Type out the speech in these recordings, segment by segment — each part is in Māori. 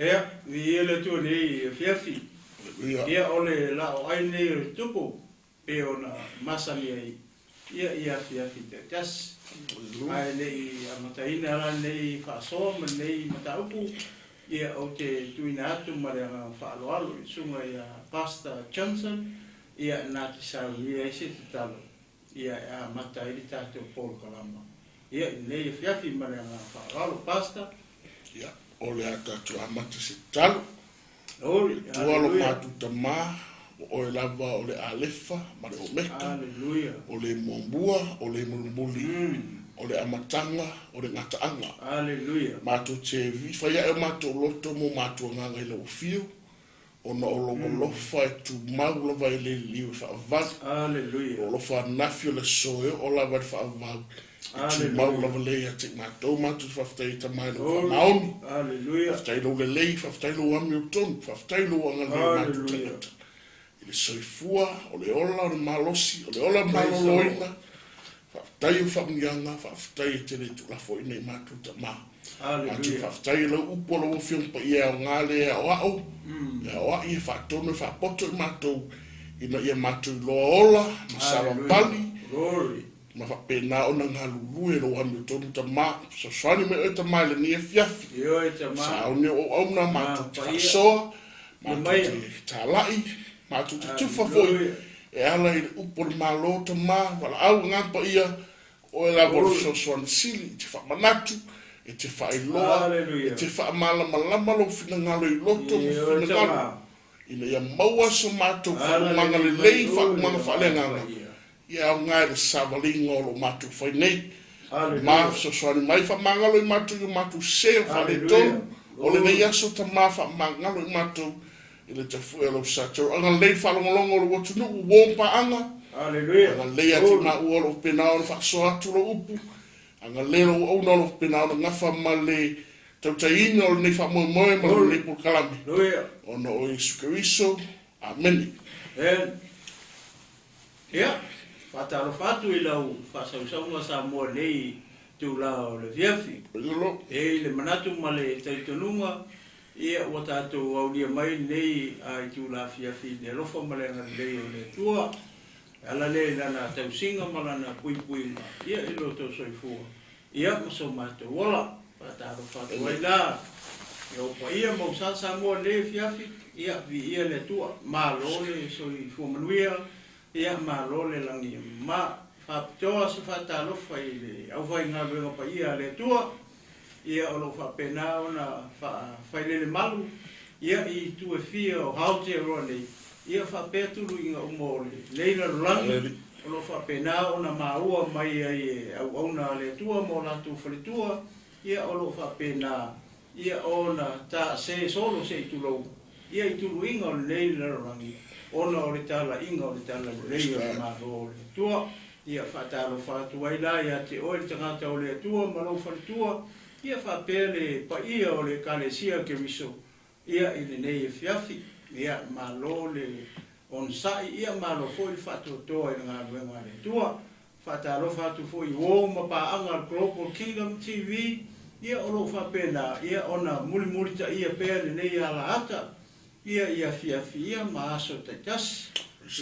Ea, vi le tu nei fiafi. Ia ole LAOAI nei tupu. Pe ona masani ai. Ia fiafi te tas. Ai nei amataina ala nei whaasoa ma nei mataupu. Ia o te tuina atu ma rea whaaloalo. Sunga ia Pastor Johnson. Ia nā te sau ia ese te talo. Ia mata ili tātou Paul Kalama. Ia nei fiafi ma rea whaaloalo Pastor. Ia. Ole atatu amata se talo. Oi, tualo matu tama, ole lava, ole alefa, mare o meka. Hallelujah. Ole mombua, ole mulmuli, ole amatanga, ole ngataanga. Hallelujah. Matu te vifa ya e matu loto mo matu nganga ile ufio. Ona ologo lofa e tu mau lava ile liu fa avaz. Hallelujah. Olofa nafio le soe, ola va fa avaz. Tu mau lava le ya tik matu matu fa ftai tamai no naomi. Hallelujah. Ftai lo le lei, ftai lo ami o ton, ftai lo anga le matu tangata. Ile soifua, ole ola o malosi, ole ola maloloina. Ftai o whamungianga, ftai e tele tu la fo ina i matu tama. Hallelujah. Ftai lo upo lo fiong pa ia o ngale a o au. Ia o ai e whatono, whapoto i matu. Ina ia matu loa ola, masara pali. Glory. Ma fa pena ona ngalulu e lo ami tonu tama so swani me e tama le ni fiafi Yo e tama. sa oni o ona ma tu so ma tu talai ma tu tu fa foi e ala i upo malo tama wala au ngapa ia o la vol so swani sili te fa manatu e te fa iloa e te fa mala malama lo fina ngalo i loto mo fina ngalo ina ia maua so ma tu fa manga le lei fa manga fa le ngalo ia ngai le savalinga o lo matu fai nei. Ma so soani mai fa mangalo i matu i matu se fa le tonu. O le nei aso ta ma fa mangalo i matu i le tafu e lo sato. Anga lei fa longolongo lo watu nuku wompa anga. Anga lei ati ma ua lo penao lo fa so atu lo upu. Anga lei lo una lo penao lo ngafa ma le tautaina o le nei fa moe moe ma lo nei pulkalami. Ono o Yesu Keriso. Amen. Yeah. Fatalo fatu i lau whasausau sa mua nei tu lao le fiafi. E le manatu ma le taitonunga ia ua tātou aulia mai nei ai tu la fiafi le lofa ma le ngalei o le tua. Ala le lana tausinga ma lana pui ma. Ia ilo tau soifua. Ia maso mātou wala. Fatalo fatu ai la. Ia upa ia mausa sa mua le fiafi. Ia vi ia le tua. Ma lo le soifua manuia. Ia malo le langi ma whapitoa se whatalofa i le au whai ngā ruenga pa ia le tua. Ia o lo whapena o na whailele malu. Ia i tu e fia o haute roa nei. Ia whapea tulu i ngā umo le leila rulangi. O lo whapena o na maua mai ai au auna le tua mo latu whalitua. Ia o lo whapena. Ia o na ta se solo se i tulou. Ia i tulu inga o leila rulangi. Ona o le tala inga o le tala rei o le maro o le tua. Ia whatalo whatu ai la ia te oe tangata o le tua, malo whalitua. Ia whapele pa ia o le kalesia ke miso. Ia i le nei e fiafi. Ia malo le onsai. Ia malo foi whatu toa i ngā ruenga le tua. Whatalo whatu foi o mapaanga Global Kingdom TV. Ia o lo whapena. Ia ona muli ta ia pēr le nei ala ata. Ia fiafi ia maaso te tas.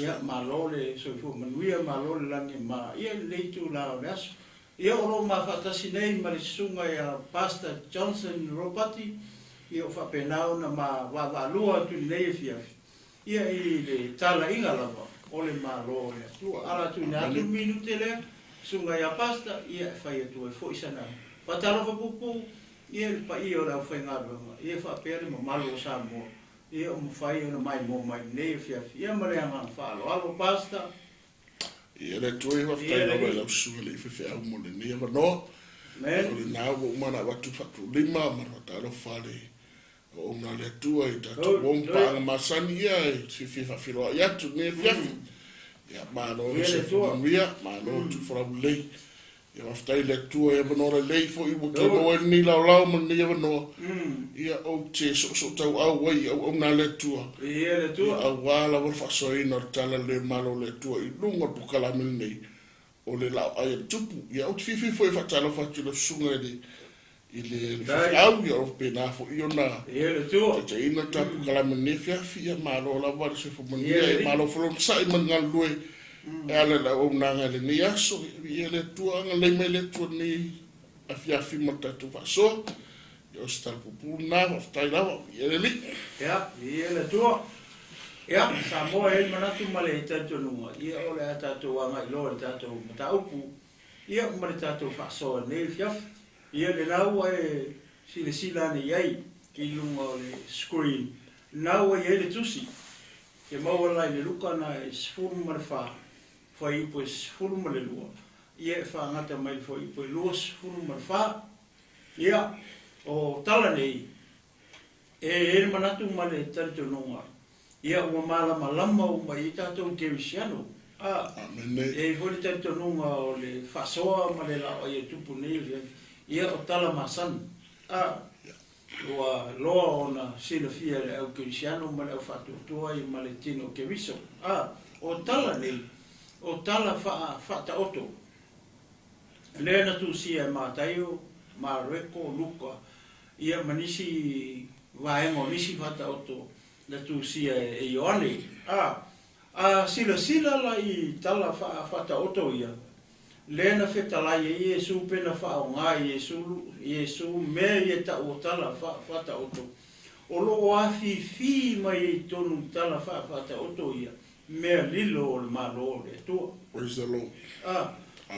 Ia malole soifu manuia malole langi ma. Ia leitu lao le aso. Ia oro ma fatasi nei ma le sunga ia Pastor Johnson Ropati. Ia o whapenao na ma wavalua tu nei fiafi. Ia i le tala inga lava. Ole malole. Tua ala tu na tu minute le. Sunga ia Pastor. Ia whai atu e fo isana. Fatalo whapupu. Ia pa ia o lau whai ngadua. Ia whapere ma malo sa mua. Ia o mwhai o na mai mo mai nei fiafi. Ia mareanga whaalo. Alo Pastor. Ia le tue whaftai no mai lau sunga le iwhewhi au mo le nia wanoa. O le nā wa umana watu whatu lima marata alo whale. O una le atua i tatu wompa anga masani ia i whiwhi whawhiroa i atu ne fiafi. Ia māno le se whumanuia, māno tu wharau lei. Ia whaftai le atua ia wanoa lei fo i wakano e ni lau lau man nia wanoa. Ia au te so tau au wai au una le atua. Ia le atua. Ia au wala wal whasoina o tala le malo le atua i lunga pukalamil nei. O le LAOAI TUPU. Ia au te whiwhi fo i whatala whatu le sunga e i le whawhiau i o pēnā fo i ona te ina tapu kalamane whiawhi ia malo lawa le se whamania e malo whalona sa i mangalue e ale la o nanga le ni aso i le tua anga le me le tua ni a whiawhi matatu whasoa i o se TUPU nā whaftai lawa i ele li i ele tua sa moa e manatu male e tatonunga ia ole a tatou anga i loa le tatou mataupu ia male tatou whasoa nei whiawhi ia le laua e sila ni iai ki lunga o le screen. Laua i le tusi. Ke maua lai le Luka na e sifuru ma le wha. Whai ipo e sifuru ma le lua. Ia e wha ngata mai le whai ipo e lua sifuru ma le wha. Ia o tala nei. E manatu ma le taritononga. Ia ua malama lama o mai i tātou 𝚟𝚑𝚙𝚢𝚑𝚡. E hori taritononga o le whasoa ma le LAOAI e tupu nei. Ia o tala masan ua loa ona silafia le au kirisiano ma le au whatutua i ma le tino kewiso o tala nei o tala whataoto lea na tusia e mātaio ma reko Luka ia manisi vaengo nisi whataoto na tusia e Ioane sila la i tala whataoto ia Lena fetalai e Yesu pena whaonga Yesu me e ta o tala whata oto. O lo afi mai e tonu tala whata oto ia. Mea lilo o le malo le tua. Praise the Lord.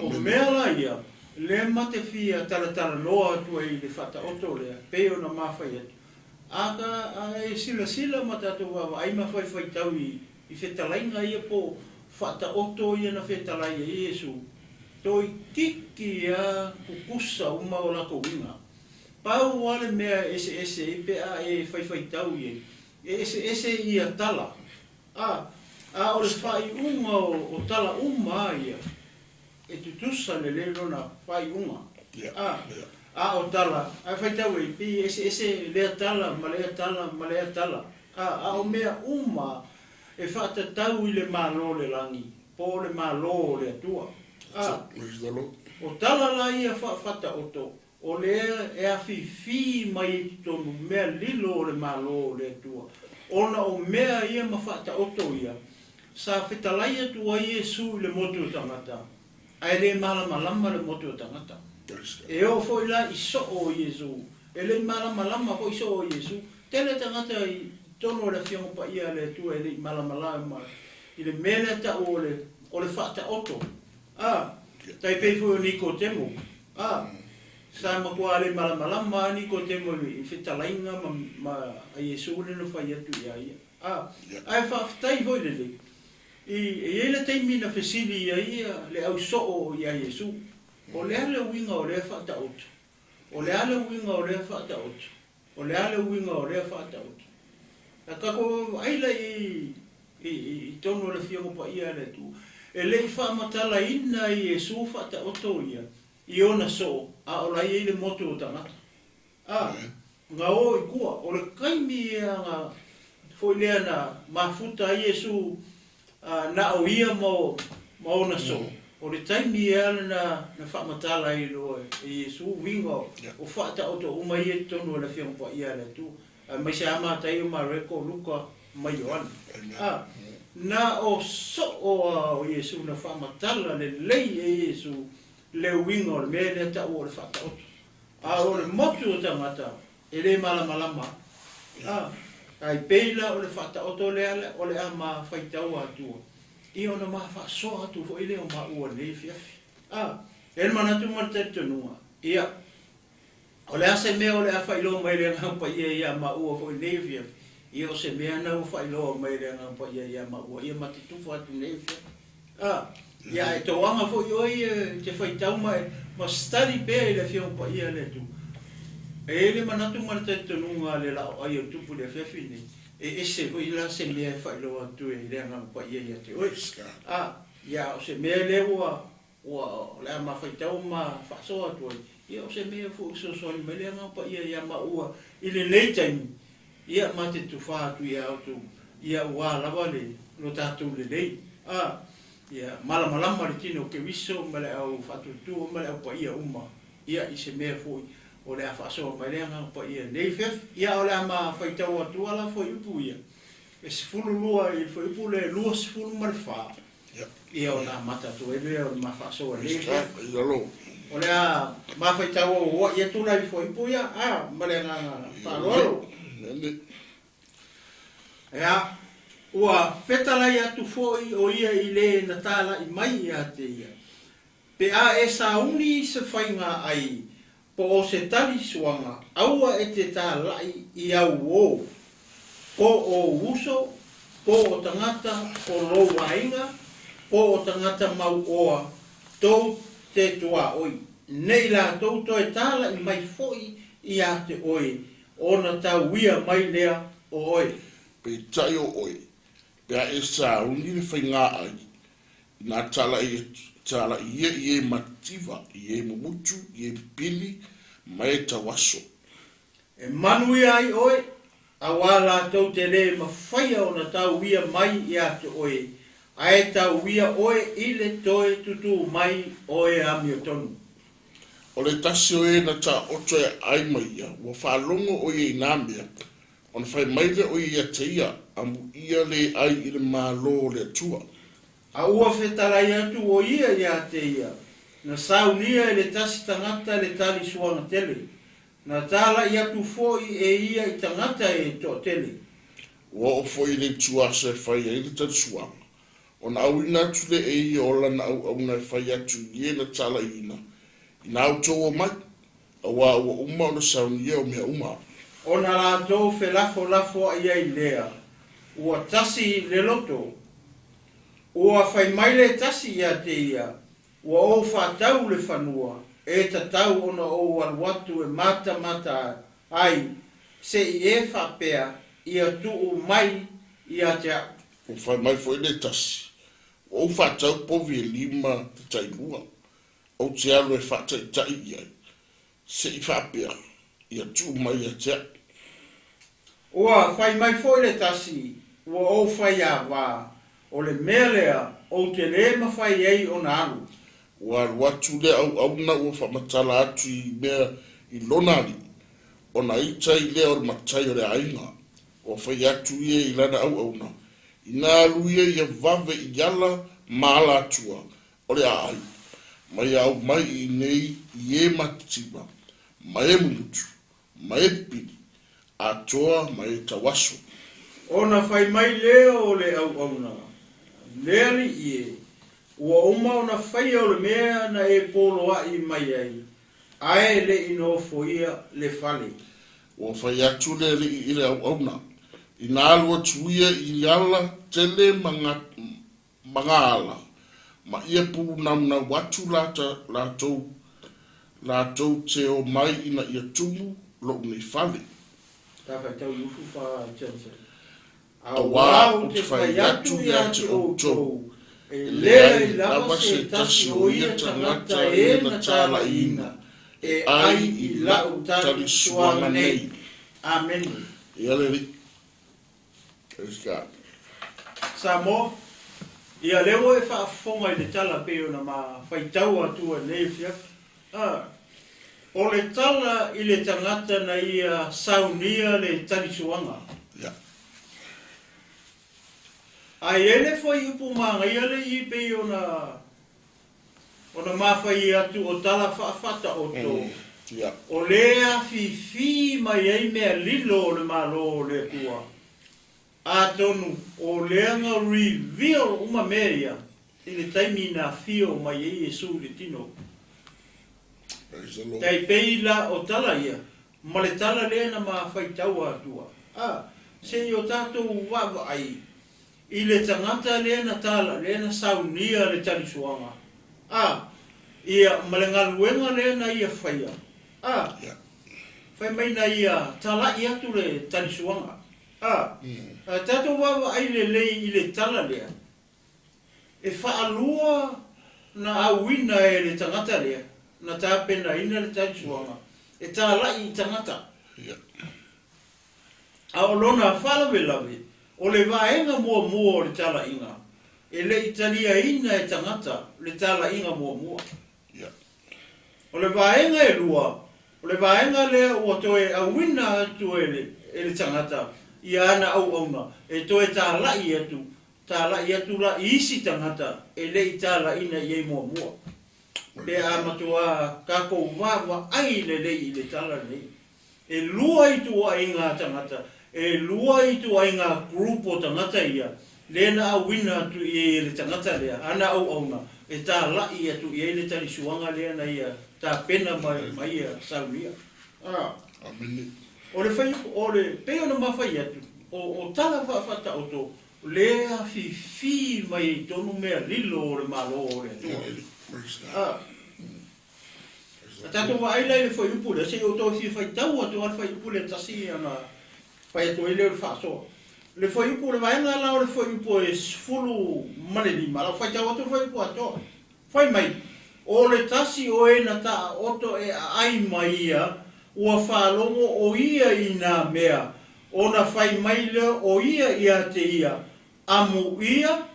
O mea la ia. Le mate fia tala loa tua i le whata oto lea. Peo na mawhai atu. Aka e sila matato wawa. Ai mawhai tau i fetalai nga ia po whata oto ia na fetalai e Yesu. Toi tiki a kukusa uma o lako winga. Pau wale mea ese i pe a e whai tau ie. Ese i a tala. O le whai unga o tala uma ia. E tutusa le lero na whai unga. O tala. A whai tau e pi ese lea tala, malea tala. O mea uma e whata tau i le malo le langi. Po le malo le atua. O tala la ia whata oto. O lea e a fi mai tonu mea lilo o le malo le tua. Ona o mea ia ma whata oto ia. Sa whetalai atua Yesu le motu o tangata. Ai le malama le motu o tangata. E o foi la i so o Yesu. E le malama foi so o Yesu. Tele tangata i tono le fiong pa ia le tua e le malama. I le mele ta o le whata oto. Tai pei fo 𝚘𝚘𝚘𝚒𝚘. Sa ma ko ale malama 𝚘𝚘𝚘𝚒 i fetalainga ma Yesu le no fai atu ia. Ai fa tai foi le. I ele tai mina fesili ia le au so o ia Yesu. O le ale winga o le fata out. O le ale winga o le fata out. O le ale winga o le fata out. Ka ko ai la i tono le fio pa ia le tu. E lei whamatala ina i Yesu whata oto ia. I ona so, o lai e le motu o tangata. Ngā o i kua, o le kaimi e ngā foi lea na mafuta i Yesu na o ia ma ona so. O le taimi e ala na whamatala i loa i Yesu winga o whata oto uma i e tonu ala whiang pa ia le tu. Mai se ama tai o ma reko Luka mai Ioane. Na o so o Yesu na whamatala le lei e Yesu le winga o le mea le ta o le whata oto. O le motu o tangata e le malama. Ai peila o le whata oto le ale o le ama whaitau atua. I ona maa whasoa atu fo ile o maa ua le fiafi. E le manatu martetunua. Ia. O le ase mea o le a whailo mai le ngaupa ia maa ua fo ile fiafi. Ia o se mea nau whailoa mai rea ngā ia maua. Ia mati tufu atu nei whia. Ia e toanga fo i oi te whaitau mai. Ma study pēr i le whia pa ia le tu. E le manatu marata tonunga le LAOAI o tupu le whiawhi nei. E se fo i la se mea whailoa atu e rea ngā ia te oi. Ia o se mea le ua le ama whaitau ma whasoa atu oi. Ia o se mea fo usosoni mai rea ngā ia maua. I le nei taimi. Ia mate tu whaatu ia autu, ia ua lawa le, no tātou le lei. Ia malama le tino ke wiso, male au whaatu tu, male au pa ia uma. Ia i se mea fui. O o le whaasoa mai lea ngā pa ia. Nei fef, ia o le ama whaitau atua la fo ipu ia. E sifulu lua i fo ipu le lua sifulu marifaa. Ia o nā mata tu e mea o ma whaasoa nei fef. O le a ma whaitau o ua ia tula i fo ipu ia, ma le ngā whaaloalo. Ea, ua whetalai atu foi o ia i le na tāla i mai ia te ia. Pe a e sauni se whainga ai, po o se tali suanga, aua e te tālai i au o. Po o uso, po o tangata o LAOAI, po o tangata mau oa, tau te tua oi. Nei la tau to e tāla i mai foi i a te oi, o na tau wia mai lea o oi. Pe tai o oi, pe a e sauni le whainga ai, nā tāla i e mativa, i e mumutu, i e pili, mai e tawaso. E manui ai oi, a wala tau te le mawhaia o na tau wia mai i a te oi, a e tau wia oi i le toe tutu mai oi a mio tonu. O le tasi o e na ta oto e ai mai ia, wa whaalongo o e nāmea, o na whai maile o ia te ia, amu ia le ai i le mālo le tua. A ua whetalai atu o ia i a te ia, na saunia e le tasi tangata le tali suanga tele, na tala i atu foi e ia i tangata e to tele. Wa o foi le tua se whai e le tali suanga, o na au ina atu le e ia o lana au na whai atu i na tala ina, ina au tō o mai, a wa uma o na saunia o mea uma. O na la tō fe lafo a ia i lea, ua tasi le loto, ua whai maile tasi ia te ia, ua o whātau le whanua, e tatau ona o walwatu e mata ai, se i e whapea, ia tuu mai ia te au. O whai mai fo ele tasi, o whātau povi e lima te tainua, o te alo e whātai tai iai, se i whapea, ia tuu mai ia te au. Ua whai mai fo ele tasi, ua o whai a wā, o le mea lea, o te le mawhai ei o na alu. Ua watu le au na ua whamatala atu i mea i lonari, o na itai lea o le matai o le ainga, o whai atu ia i lana au na. I ngā alu ia i a vave i ala maala atua, o le ai, mai au mai i nei i e matitima, mai e mumutu, mai e pili, atoa mai e tawaso. Ona whai mai leo o le au na. Leali i e, ua uma o na whai o le mea na e poloa i mai ai, ae le ino fo ia le fale. Ua whai atu le i le au na, i nā alua tuia i ala tele manga ala, ma ia pulu namna watu lātou te o mai ina ia tumu lo unei fale. Ta whai tau ufu wha tjansa. A wā o te whai atu ia te o tōu, e lea i lawa se tasi o ia tangata e na tāla ina, e ai i lau tali suanga nei. Amen. Ia leri. Praise God. Samo, ia leo e whaafonga i le tala peo na ma whaitau atua nei fiaf. O le tala i le tangata na ia saunia le tali suanga. Ai ele foi upu manga ele I pe ona mawhai atu o tala whaafata o tō. O lea fi mai ei mea lilo o le malo o le tua. A tonu o lea ngā reveal uma mea I le taimi na fio mai ei e su le tino. Tai pei la o tala ia. Ma le tala lea na mawhai taua atua. Se I o tātou wawa ai. I le tangata le na tala, le na saunia le tali suanga. Ia malengaluenga le na ia whaia. Whai mai na ia tala I atu le tali suanga. Tato wawa ai le lei I le tala lea. E whaalua na awina e le tangata lea. Na tāpena ina le tali suanga. E tala I tangata. A olona whalawe. O le vaenga mua o le tala inga. E le italia ina e tangata le tala inga mua. O le vaenga e lua, O le vaenga le o toe a wina atu ele tangata. Ia ana au auna. E toe tā lai atu. Tā lai atu la isi tangata. E le i tā lai ina i mua mua. Le a matua kako wawa ai le i le tala nei. E lua i tu a inga tangata. E lua i tu a inga grupo tangata ia. Le na a wina atu i le tangata lea. Ana au auna. E tā lai atu i le tali suanga lea na ia. Tā pena mai ia sauria. Amen. O le whai, o le peo na mawhai atu. O tala whaafata o tō. Lea fi mai tonu mea lilo o le malo o le atua. Tato wa ai lai le whai upu le. Se o tō fi whai tau atu al whai upu le tasi ana whai atu ele o le whaasoa. Le whai upu le vaenga la o le whai upu e sfulu mane lima. La whai tau atu whai upu atoa. Whai mai. O le tasi o e na ta oto e ai mai ia. Ua whalongo o ia i nā mea, o na whai maile o ia ia te ia, amu ia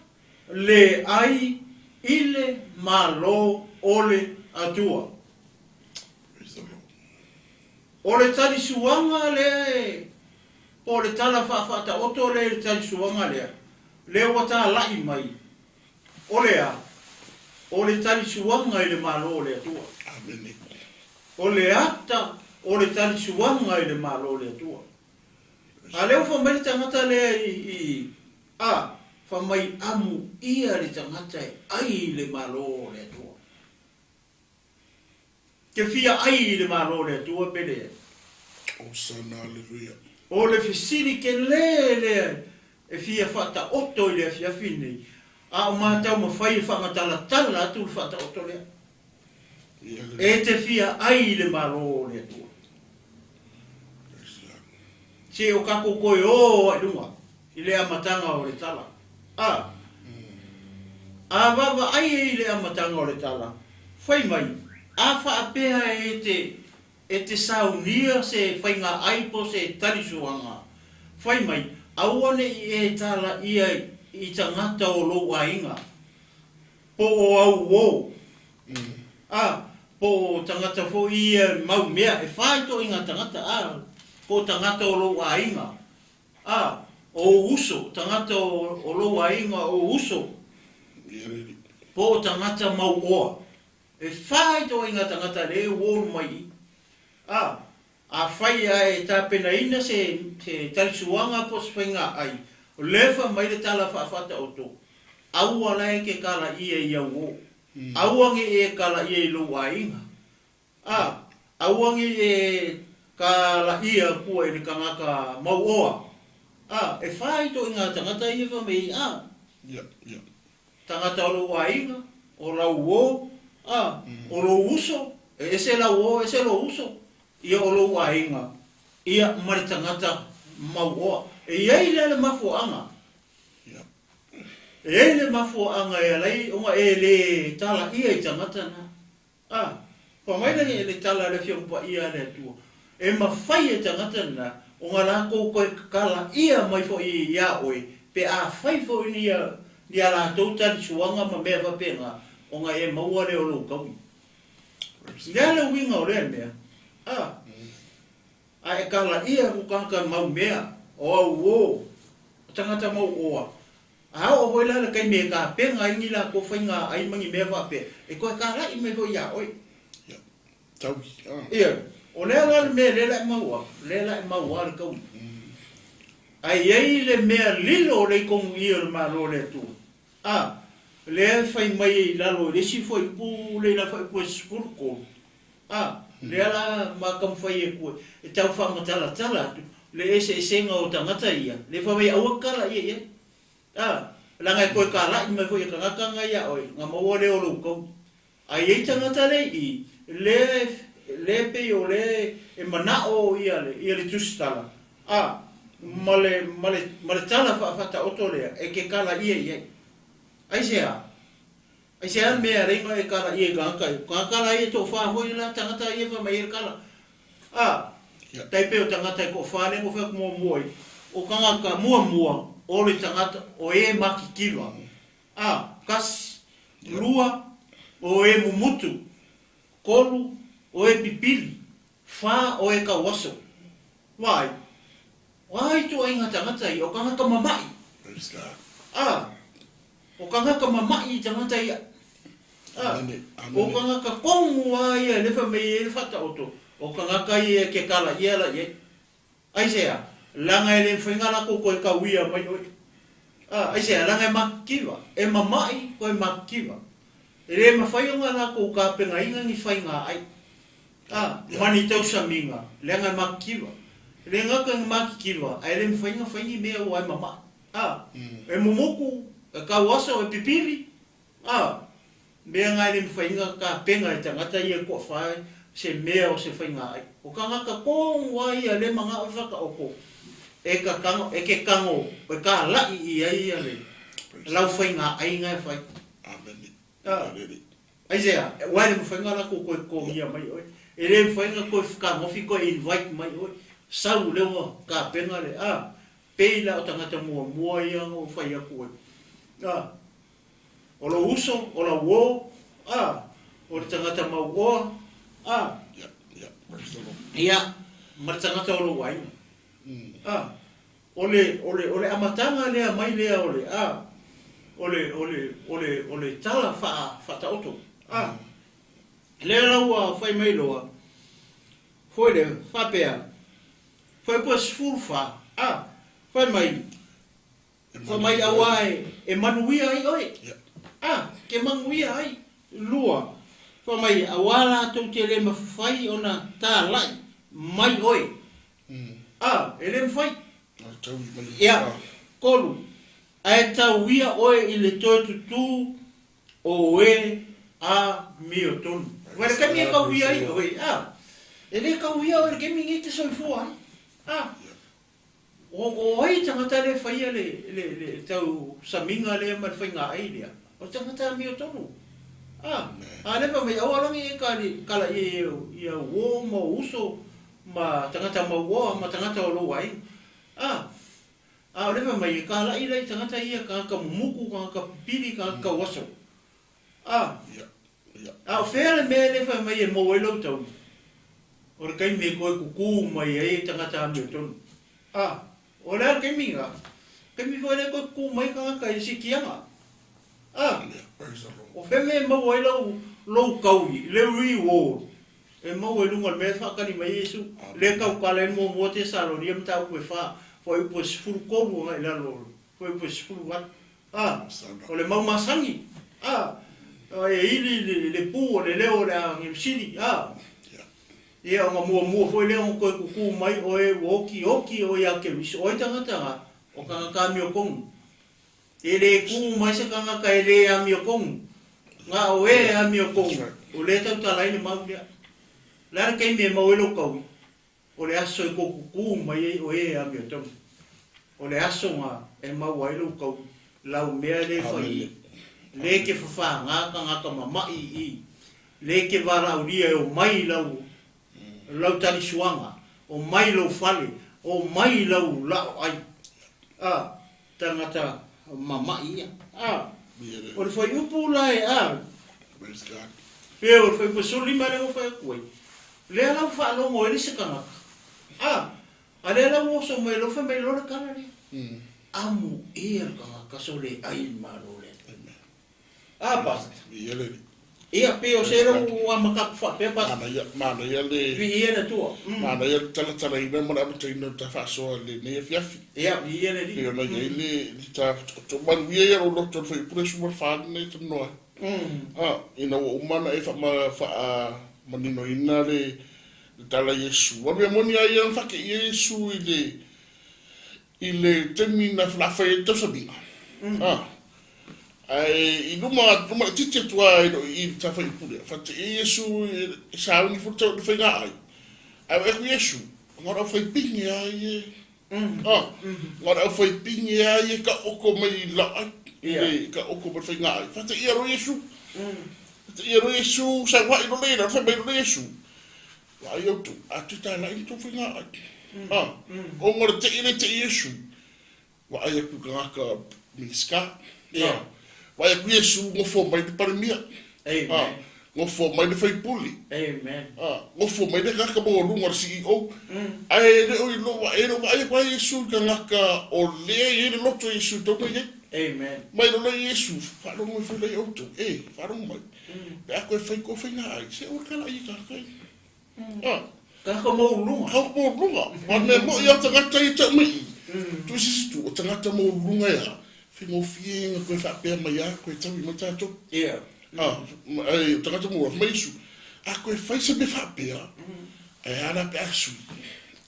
le ai ile malo ole atua. O le tali suanga le, o le tala whawhata oto le tali suanga lea, le wata lai mai, o lea, o le tali suanga ile malo ole atua. O le ata, o le tali suanga i le malo le atua. A leo whamai tangata lea whamai amu ia le tangata ai le malo le atua. Ke fia ai le malo le atua pele. O sana aleluia. O le fisiri ke le e fia whata oto i le fia fine. A o mātau ma whai whangatala tala atu whata oto lea. E te fia ai le malo le atua. Se o kako koe o a lunga, i le amatanga o le tala. A wawa ai i le amatanga o le tala. Whai mai, a whaapea e te saunia se whainga aipo se tarisuanga. Whai mai, awane i e tala ia i tangata o lo wainga. Po o au o. Po o tangata fo i mau mea, e whaito inga tangata po tangata o lo ainga. O uso, tangata o lo ainga o uso. Po tangata mau oa. E whai to inga tangata le wōru mai. A whai e tā pena ina se tarisuanga po se whainga ai. O lewa mai le tala whaafata o tō. Aua lai ke kala ia ia wō. Auangi e kala ia i lo ainga. Auangi e ka la ia kua i kangaka mau oa. E whai to inga tangata ia whamei Tangata o lo wainga, o lau o, o lo uso, e se lau o, e se lo uso. Ia o lo wainga, ia mari tangata mau oa. E iei le mafu anga. E le mafu anga e lei, onga e le tala ia i tangata na. Pamaina e le tala le fiongpa ia le tua. E mawhai e tangata na, o ngā rākou koe kala ia mai fo i ia oe, pe a whai fo i ni a rātou tari suanga ma mea whapenga, o ngā e maua leo lo kaui. Lea le winga o lea mea. A e kala ia kukaka mau mea, o au o, tangata mau oa. A o hoi lala kai mea ka penga ingi la ko whainga ai mangi mea whape, e koe kala i mai fo ia oe. Tau. Ia. O lea lala mea lela e maua le kaui. Ai ei le mea lilo le kongu ia le maro le tu. Lea whai mai i lalo le si fwai pu le la whai pu e spurko. Lea la makam whai e kue. E tau whangatala tala tu. Le ese e senga o tangata ia. Le whai aua kala ia. Langa e koe kala i mai fwai e kangakanga ia oi. Ngā maua le o lo kau. Ai ei tangata le i. Le pe o le e manao ia le tustala. Male tala whaafata oto lea e ke kala ia. Ai sea mea reima e kala ia kankai. Kala ia tō whahoi la tangata ia wha mai e kala. Tai peo tangata e ko whane ko whak mua muai. O kangaka mua o le tangata o e maki kilwa. Kasi, lua, o e mumutu, kolu, o e pipili, Wha o e ka waso. Wai. Wai tu ai ngata i o ka ngaka mamai. O ka ngaka mamai tangata ia. O ka ngaka kongu ai e lefa me e fata oto. O ka ngaka i e ke kala ia la ie. Ai sea, langa e le whaingala ko koe ka uia mai oi. Ai sea, langa e makiwa. E mamai koe makiwa. E le mawhaionga la ko ka penga inga ni whainga ai. Mani tau sa minga. Langa e makiwa. Le ngaka e makiwa. Ai le whaingi mea o ai mama. E momoku, e ka wasa o e pipili. Mea ngai le whainga ka penga e tangata i e kua whae. Se mea o se whainga ai. O ka ngaka kongu ai a le manga o whaka oko. E ke kango, e ka lai i ai a le. Lau whainga ai ngai whai. Ai sea, wai le whainga la ko koe kongia mai oi. E le whainga koe ka ngofi koe invite mai oi. Sau lewa ka penga le. Peila o tangata mua ia o whai a koe. O lo uso, o la wo. O le tangata mau oa. Ia, maritangata o lo wai. Ole amatanga lea mai lea ole tala fata oto. Lea laua whai mai loa. Foi le whapea. Foi po sfuru wha. Foi mai. Foi mai awai e manuia ai oi. Ke manuia ai. Lua. Foi mai awala tau te le mawhai ona tā lai. Mai oi. Ele mawhai. Ia, kolu. Ai tau ia oi i le toi tutu o e a mio tonu. Wale ka mia kau ia i oi. Ele kau ia oi ke mingi te soifua. O ai tangata le whaia le tau saminga le ma whainga ai lea. O tangata mio tonu. Lewa mai awarangi e kala i a wo ma uso ma tangata ma woa ma tangata o lo wai. Lewa mai e kala i rei tangata ia ka muku, ka piri, ka waso. Whea le mea lewa mai e mo e lau tau. O re kai me koe kuku mai e tangata mio tonu. O lea kai minga. Kai mi koe le koe kuku mai ka e sikianga. O whea me mau e lau kaui, le reward. E mau e lunga me whakari mai Yesu. Le kau kala e mua te saloni am tau koe wha. Foi upo sifuru koru ngai lalo. Foi upo sifuru wat. O le mau masangi. E ili le pu o le leo le angi msini. Ia o mua foi leo koe kuku mai o e woki o ia ke miso. O e tangata o ka mio kongu. E le ku mai se kanga ka e le a mio kongu. Nga o e a mio kongu. O le tau talai ni mau lea. Lara kei me mau e lo kaui. O le aso e kuku mai o e a mio tonu. O le aso nga e mau ai lo kaui. Lau mea le whai. Le ke whawha ngaka mamai i. Le ke wara uria o mai lau. Lau tani suanga. O mai lau whale. O mai lau ai. Tangata mamai ia. O le whai upu lai. Pea o le whai pasoli mare o whai koe. Lea lau whaalongo e lisa kangaka. Ale lau oso mai lofa mai lora karare. Amu ea kangaka so le ai maro le. Basta. Ia peo se rau a makaku wha pea basta. Mana ia le... Vi ia na tua. Mana ia le tala ina mana abata ina ta whaasoa le nea fiafi. Ia, vi ia na di. Peo na ia le ta... Manu ia ia ro loto whai pure suma whaana nei tanoa. Ina wa umana e wha manino ina le tala Yesu. Wabia moni ai an whake Yesu i le temi na whalafa e tausa binga. Ai luma titi atua i tafa i pule. Whate Yesu e sauni furtau ni whainga ai. Ai eku Yesu. Ngora au whai pingi ai e. Ngora au whai pingi ai e ka oko mai la ai. Ka oko mai whainga ai. Whate ia ro Yesu. Ia ro Yesu sa wai no leina. Whai mai ro Yesu. Ai au tu. Atu tai la into whainga ai. O ngora te Yesu. Wa ai eku ngaka miska. Vai a Yesu ngofo mai te parimia. ngofo mai le faipuli. Amen. Ngofo mai le kaka mo lunga CEO. Ai le oi lo ai kwa Yesu ka ngaka o le le loto Yesu to ko ye. Amen. Mai lo Yesu fa lo mo fu le auto. Fa lo mai. Ya ko fai ko fai na ai se o kala i ka kai. Kaka mo lunga. Kaka mo lunga. Ma me mo ya ta ngata i ta mai. Tu si tu o ta ngata mo lunga ya. Fi mo fi ko fa pe mai ya ko ta mi ta to. Yeah. Ai tagata mo mai su a ko fai se me fa pia ana pe asu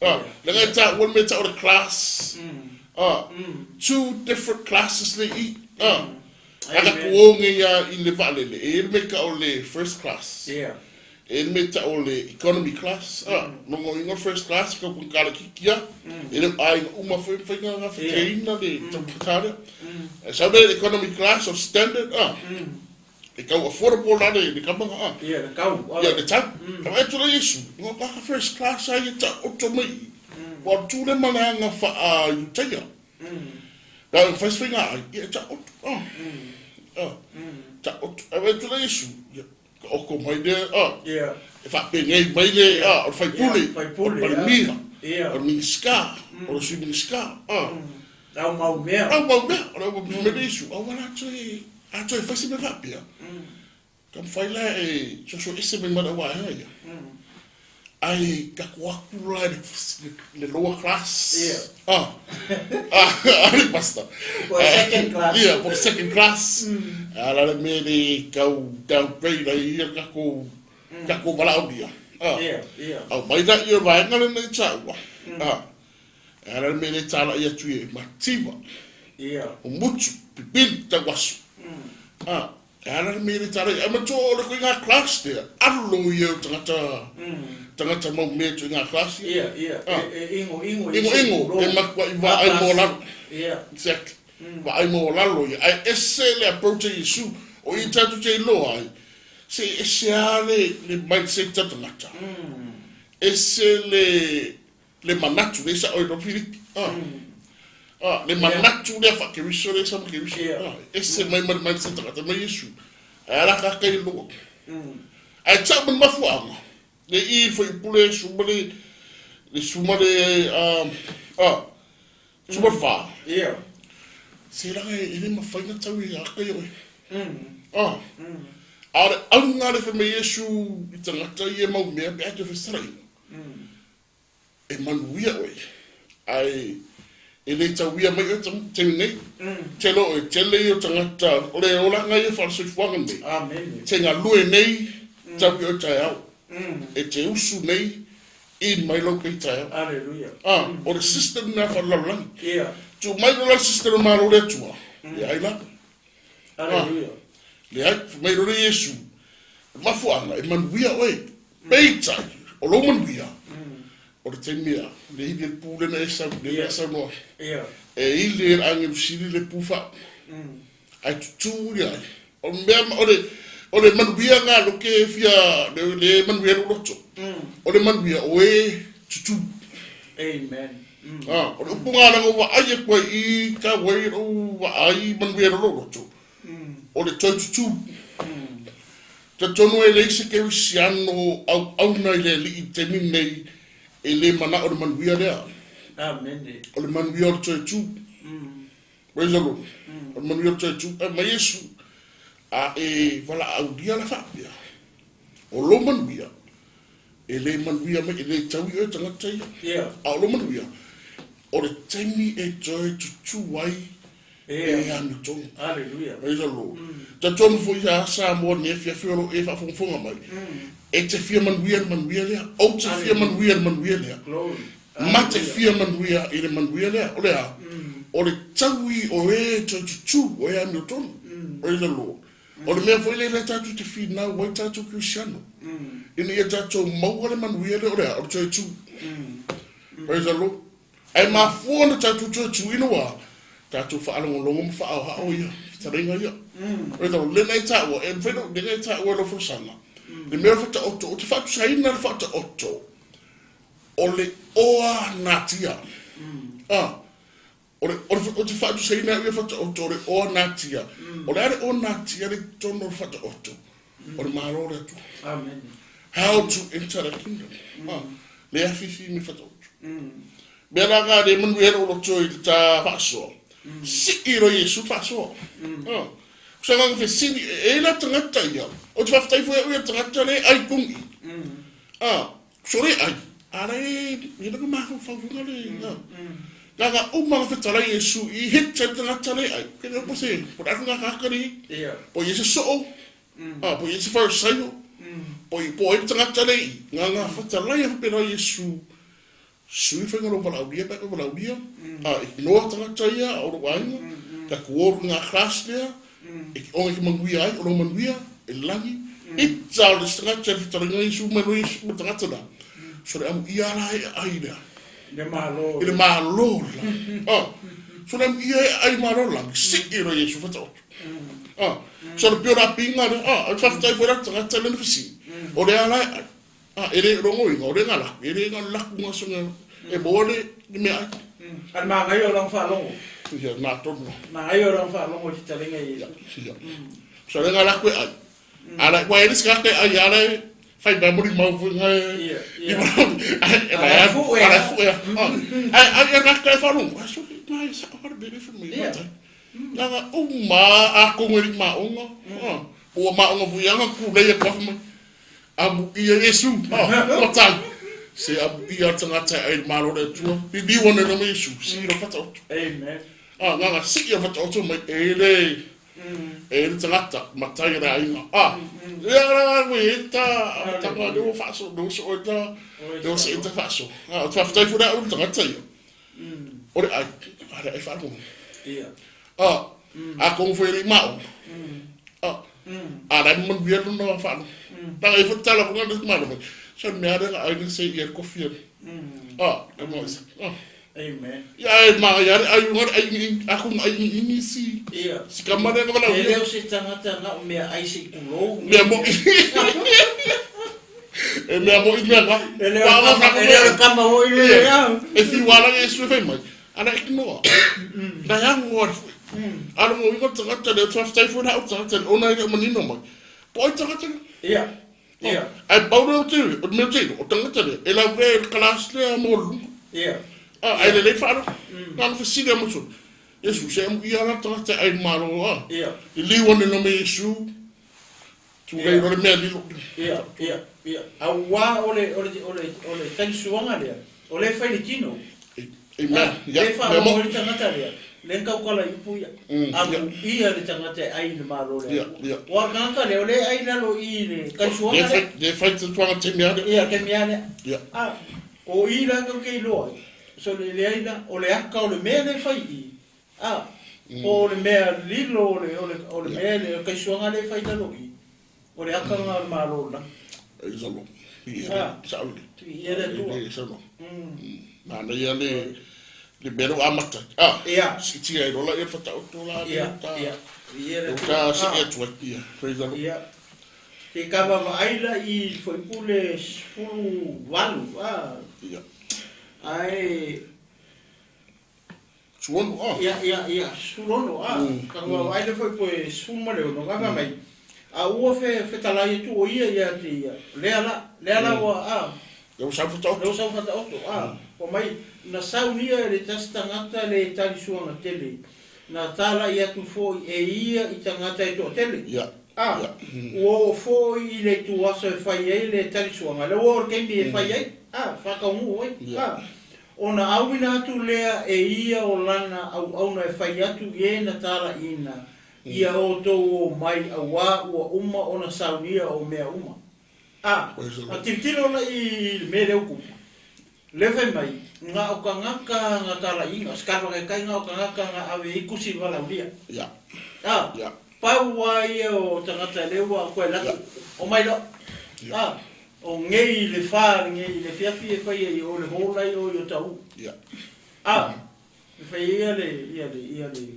la gata one me ta or class 2 different classes le I aga ko ngi ya in le vale le e me ka o le first class e me ta o le economy class no mo in first class ko kun kala kikia e le ai uma foi nga fa treina le tokara sa be economy class or standard e kau affordable la de kamanga le kau le tap ka tu le Yesu ngo ka first class ai ta automai wa tu le mananga fa a utaya da first thing ai ta ta tu le Yesu o ko mai de e fa pe ngai mai le o fai puli o mira o mi ska o si mi ska au mau mea o me Yesu o wala tu a toi fa se me fa pia kam fai la e so ese me mara wa ya ai ka kwa kula le lower class ai basta for second class for second class ala le me de ka downgrade ai ka ko wala dia au mai da yo vai ngale ne chawa ala me le tala ia tu mativa o mutu pipin ta wasu ana me le tala e mato le ko nga class there allo yo tangata mo me tu nga class ingo e ma kwa va ai mo la exact va ai mo la lo ai esse le approach Yesu o i tatu te lo ai se esse ale le mindset tangata esse le manatu le sa o do Filipi le manatu le fa ke risore sa ke risore esse mai se tangata mai Yesu ala ka kai lo ai cha mun mafuanga le I foi pule sumale le sumale super fa se la ele ma fa na tawi ya kai oi ara anga le fa mai Yesu tangata ye mau me pe atu fesrai e manuia oi ai ele tawia mai o tene telo e tele o tangata ole ola ngai fa so fuanga me amen tenga lue nei tawi o taiao e te usu nei in mai lo kai taiao hallelujah o the system na fa lalang tu mai lo system ma lo le tua e ai la hallelujah le ai mai lo Yesu ma fuanga e manuia oi peita o lo manuia o te mea le hige pule na esa no e ile angem sili le pufa ai tu ya o mea o le manuia nga lo ke fia le manuia lo to o le manuia o e tu amen o le punga na wa ai ko I ka we o wa ai manuia lo to o le tu te tonu e le se ke siano au na le li te nei e le mana o le manuia lea amen o le manuia o le tu praise the Lord o le manuia o le tu ma Yesu a e wala au dia la fapia o lo manuia e le manuia me e le tawi o tangata a o lo manuia o le taimi e toi tu wai e anu tonu hallelujah praise the Lord ta tonu fo ya sa mo ne fia fioro e fa fonga mai e te fia manuia lea o te fia manuia lea ma te fia manuia e le manuia lea o lea o le tawi o e tu o e anu tonu praise the Lord o le mea foi le tatu te fina wai tatu Cristiano ina ia tatu maua le manuia lea o lea o le tu praise the Lord ai ma fuona tatu tu ina wa tatu fa alongo longo ma fa ha o ia taringa ia praise the Lord le nei tawa e feno le nei tawa lo fosanga le mea fata otto o te fatu saina le fata otto o le oa natia o te fatu saina le fata otto o le oa natia o le are o natia le tono fata otto o le malo le tu. Amen. How to enter the kingdom. Le afifi mi fata utu. Bela nga de manu ero lo toi ta faso. Si iro Yesu faso. Kusanga nge sini e la tangata ya. O te whaftai fwe ue tangata le ai kungi. Sore ai. Arai, i naka mahu whawunga le. Nga umanga whetara Yesu i hita tangata le ai. Kena po se, po raku nga kakari. Po Yesu so'o. Po Yesu whausaio. Po i tangata le i. Nga whetara ia whapera Yesu. Sui whenga ro walauria, peka walauria. I noa tangata ia, oro wainga. Ka kuoru nga kras lea. E ki onga ki manguia ai, oro manguia. E langi. I tāle tangata whetara nga Yesu, manu Yesu tangata na. So le amu ia lai ai lea. Le malo. Le malo la. So le amu ia ai malo la. Si iro Yesu whata otu. So le pio la pinga le. A whaftai fwera tangata le nifisi. O le alai ai. Ere rongo inga, o le ngala. Ere ngala laku nga sunga. E bole, ni mea ai. An mga ngayon lang whalongo. Ia, nga tono. Mga ngayon lang whalongo si talinga Yesu. So le ngala kwe ai. Alai, wa eris kake ai alai. Fai ba muri mau funga. Ia. Alai fu e. Ai kake whalongo. Aso ki nai sa kawara bere fu mi. Nga uma ako ngeri maonga. Ua maonga vuyanga kulea kwa fuma. Amu ia Yesu. Otan. Se amu ia tangata ai malo le tua. Bibi wana na Yesu. Si ro fata otu. Amen. Nga si ia fata otu mai ele. Ele tangata matai na inga. Ia ra wita. Tanga de o faso. Do so ota. Do se ita faso. Tu aftai fura o tangata ia. Ore ai. Ara ai faru. Ia. A kong foi mau. Ara mun biar no faru. Tanga i futala ko ngas malo. So me ada ai ni se ia kofia. Kamo isa. Amen. Ya ai ma ya ai ngor ai aku ai ini si. Ia. Si kamare no la. Ele o se tangata na me ai se kulo. Me mo. E me mo i me. Ele o kama o ile ya. E si wala e su fe mai. Ana ignore. Na yang ngor. Ana mo i ko tangata le trust typhoon out tangata ona i manino mai. Poi tangata. Ia. Ia. Ai paulo tu, o meu tio, o tangata le. Ela ve class le mo. Ia. Ai le faro. Não facilita muito. Jesus é um ia lá tangata ai maro. Ia. I li wona no me Yesu. Tu le no me li. Ia. Awa ole tan suanga le. Ole fai le tino. Amen. Le fa mo le tangata le. Le ka kola ipu ia. Amu ia le tangata ai le maro le. Wa kanka le ole ai la lo i le ka suanga le. Je fai tu tua te mea. Ia ke mea le. O i la ka ke lo. So le aina o le aka o le mea le fai i. O le mea lilo o le mea le ka suanga le fai la lo i. O le aka nga maro la. Zalo. Ia. Saudi. Ia le tu. Zalo. Na ia le bero amata. Ia. Si tia e rola e fata o tola. Ia. Ia le tu. Ta se e tu ia. Zalo. Ia. Te kava vaila i foi pule fulu valu. Ia. Ai. Suono. Ia. Suono. Kava vaila foi pule suma le no kava mai. A ua fe talai tu o ia te ia. Leala wa Eu sa fata o. Leo sa fata oto. O mai na saunia le tastangata le tali suanga tele. Na tala ia tu foi e ia i tangata i to tele. Ia. O foi le tu asa fai ai le tali suanga. Le o kembi e fai ai. Whakaungu oi. Ona awina atu lea e ia o lana au na e fai atu ie na tala ina. Ia o tō o mai a wā ua uma o na saunia o mea uma. A titilo na i me leo kupa. Lewe mai, ngā o ka ngaka ngā tala inga, skawa kai ngā o ka ngaka ngā awe ikusi wala ulia. Ia. Pau wā ia o tangata lewa koe latu. O mai lo. O ngei le whā, ngei le whiawhi e whai e o le hōlai o i o tau. Ia. E whai ia le.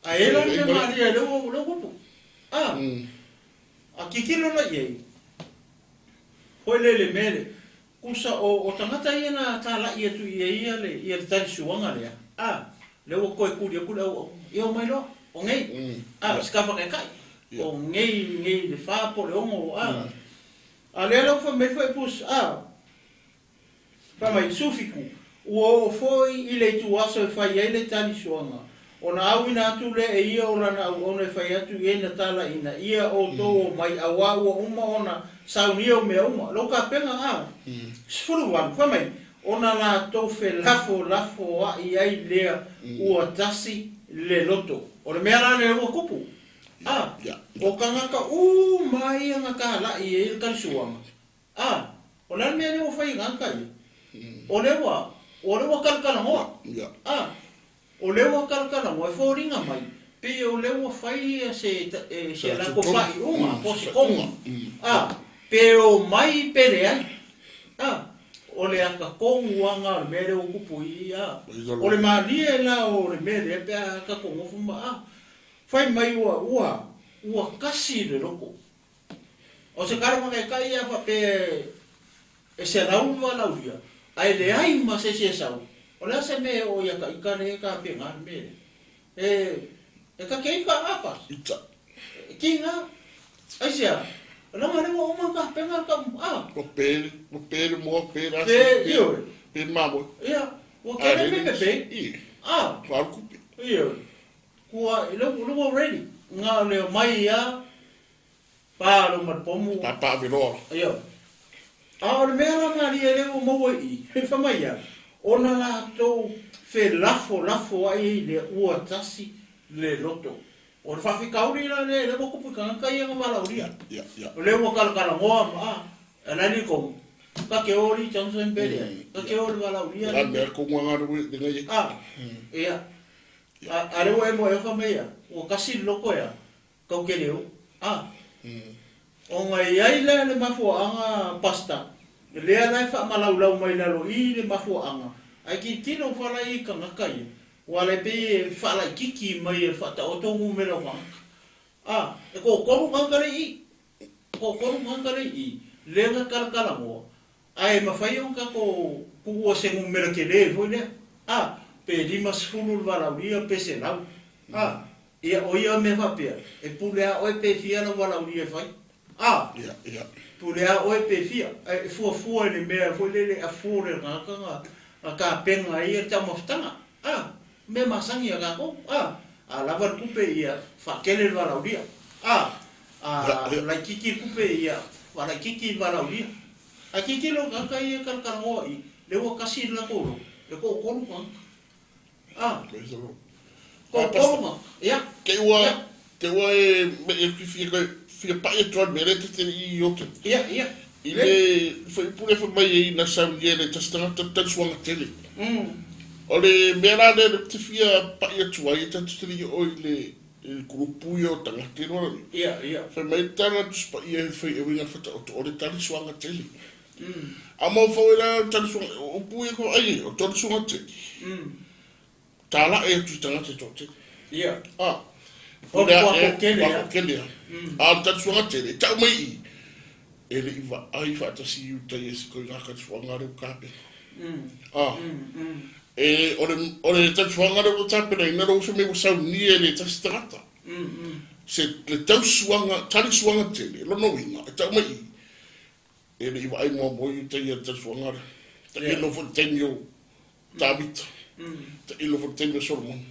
A ela me maria le kupu. A kikilo la iei. Hoi le mele. Kusa o tangata ia na tala ia tu ia le tari suanga lea. Le o koe kuri au. Ia o mai lo. O ngei. Skapa kai kai. o ngei le wha po le ongo a le alo wha me wha pus wha mai sufiku ua foi i le tu aso e whai ei le tani suanga o na awina atu le e ia o lana au ona e whai atu i na tala ina ia o tō mai awa ua uma ona saunia o mea uma lo ka penga sifuru wanu wha mai ona la tō fe lafo a i ai lea ua tasi le loto o le mea rane ua kupu o ka ngaka mai ngaka la i e ka suanga o lana mea ne o whai ngaka i o lewa kalkala hoa o lewa kalkala hoa e fōringa mai pe o lewa whai se la ko whai unga po se konga pe o mai pere ai o le aka konguanga o le mere o kupu i o le maria la o le mere pe aka kongu fuma whai mai ua kasi le loko o se karo mga kai a pe e se rau lauria ai le ai ma se sau o le se me o ia ka ikare ka pe ngar me e ka ke ka apa kinga ai sia la ma le mo ma ka pe ngar ka o pere mo pere io per mamo ia o ke me pe par ku io kua lo ready nga le mai ia pa lo ma pomu pa velo io le mea maria le o maua i, he whamaia, ona la tau fe lafo ai le ua tasi le loto. O le whawhikauri la le mokupu kanga ia nga malauria. O le ua kalakala ngoa anani kong, ka ke ori chanso emperia, ka ke ori malauria. La mea kongwa ngaru de ngai. Ia. A le ua e moe whamaia, ua kasi loko ea, kau ke leo. O ngai ai le mafua anga pasta. Lea nai wha malaulau mai lalo i le mafua anga. Ai ki tino whala i ka ngakai. Wale pe whala kiki mai e whata o tongu mera wanga. E ko koru ngangare i. Ko koru ngangare i. Lea nga kalakala moa. Ai mawhai o ka ko kua sengu mera ke le foi lea. Pe lima sifuru walauria pe se lau. Ia o ia me whapea. E pulea oi pe fia na walauria whai. Pulea oi pe fia. E fua le mea foi lele a fua le ngakanga. A ka penga ia ta maftanga. Me masangi a kako. A lavar kupe ia whakele walauria. La kiki kupe ia wala kiki walauria. A kiki lo kaka ia kalkarangoa i. Lewa kasi la koro. E ko koru kanga. Ko koru ia. Ke ua e fia pai e toa mere te i ote. Ia. Ile foi pure foi mai na saúde ele testanga tan suanga tele. O le mera de te fia pai e toa i tan tele o ile grupo yo tanga tino. Ia. Foi mai tana tus pai e foi e winga fata o le tan suanga tele. Amo foi la tan suanga o pui ko ai o tan suanga tele. Tala e tu tanga te tote. Ia. O kele. Tan suanga tele. Tau mai ele iwa ai fata si u tai ese ko ngaka suanga re kape. Ore tan suanga re kape na ina ro se me sa ni ele ta strata. Se le tau suanga, tari suanga tele, lo no winga, tau mai. Ele iwa ai mo boy tai tan suanga re. Ta ilo fo tenyo David. Ta ilo fo tenyo Solomon.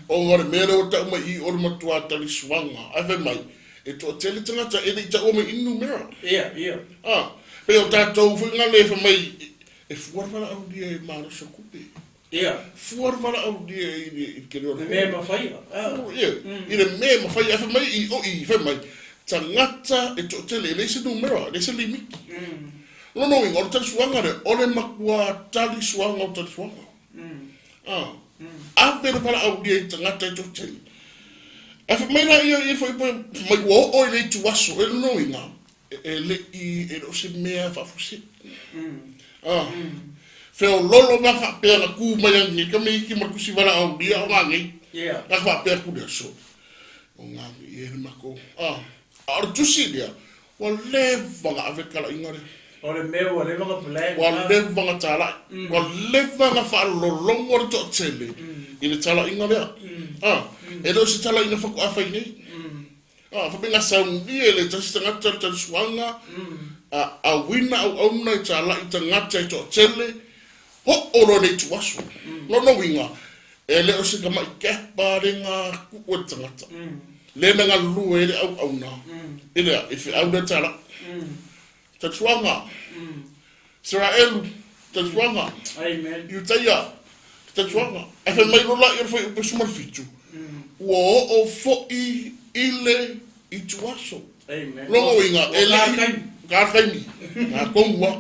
O ngare mere o tau mai o matua tari suanga. Ave mai. E to tele tangata e le ta o me inu mera. Ia. Pe o tatou foi ngale fa mai e fuar vala au dia e maro sa kupe. Ia. Fuar vala au dia e ke ro. Me ma fai. Ia. Ina me ma fai fa mai i fa mai. Tangata e to tele le se numero, le se limiti. No ingor ta suanga re ole makua tali suanga o ta suanga. A pe vala au dia tangata e to tele. E fa mai la ia foi mai o le tu aso e no inga e le i e o se mea fa fusi fe o lolo na fa pe la ku mai ni ka me ki marku si vala au dia o ngai na fa pe ku de so o ngai e mako ar tu si dia o le vanga ave kala ingare o le meu o le vanga plan o le vanga tala o le vanga fa lolo ngor to tele ile tala ingare e do se tala ina fa ku afa nei fa menga sauni ele tasi tangata tasi suanga a wina au na tala i tangata i to tele ho oro ne tuaso no winga ele o sika mai kepa renga ku tangata le menga lu ele au na ele if au na tala tasi suanga Israel tasi suanga amen Utaya tasi suanga e fa mai lola i foi pe suma fitu o fo i ile i tuaso amen no winga ele kaimi na komwa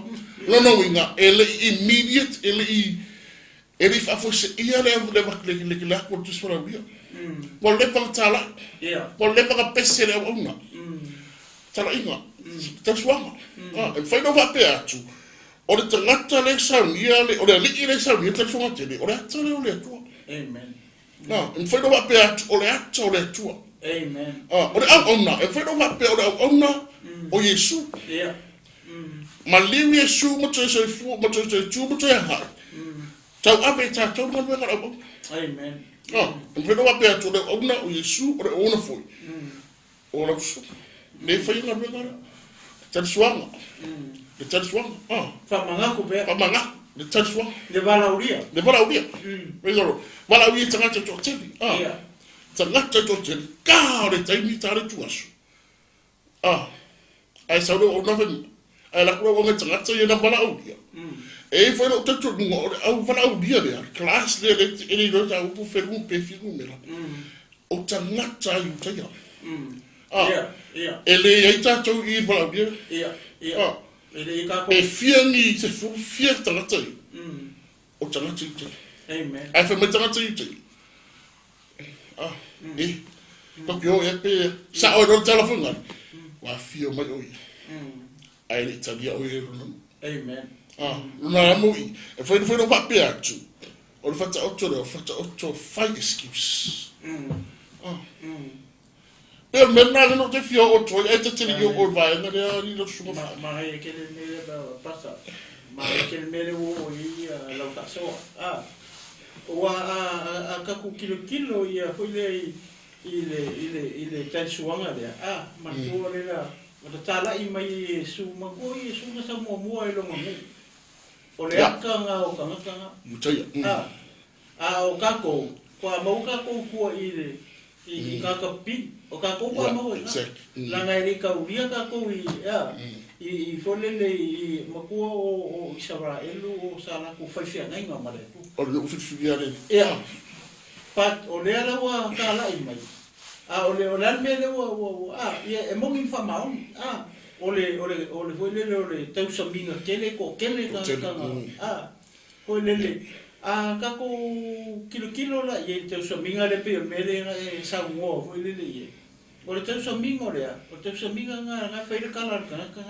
no winga ele immediate ele fa fo se ia le la ko tu sora bia mo le fa tala mo le fa pese le ona tala inga taswanga e fa no va pe atu o le tangata le sound ia le o le ile sound ia taswanga tele o le tele o le tu amen no e fa no va pe atu o le atu o le tu amen o le ona e fa no va pe o le ona o Yesu ma liu Yesu mo te se fu mo te tu mo te ha tau ape ta tau mo me ngara bo amen e no va pe atu le ona o Yesu o le ona foi o la su le fa inga me ngara ta suanga le ta suanga fa manga ko be pa manga le ta suanga le valauria me ngoro valauria tanga te to tele tanga te to tele ka le tai ni ta le tuasu ai sa o na ven ai la ko nga tanga te na valauria e foi no tanto au valauria le class le ele no ta u fer un pe fi numero o tanga ta yu ta ele ia tatou i valauria ele ka ko e fiangi se fu fier tangata o tangata i te amen ai fa me tangata i te toki o e pe sa o no telefona wa fio mai oi ai le talia o e rono amen na mo i e foi no va pe atu o fa ta otto fai excuse per menare no te fio o to e te tiri o vai na re lo su ma e che le mele passa ma e che le mele o i la tasso o a ka ku kilo ia foi le ile tal suanga de ma ko le la ma tala i mai su ma ko i su na sa mo e lo mo o le aka nga o kanga Utaya o ka ko mo ka ko ile i ka pi o ka ko mo la nga ri ka uria ka ko i folele i makua o Israel o sala ko faifia ngai nga mare o le ufifia le pat o le ala wa ka la i mai o le mele o e mo mi fa mau o le folele o le tau saminga kele ko kele ka ko le ka ko kilo la ye tau saminga le pe mele sa ngo folele ye o le tau saminga nga fa ile kala ka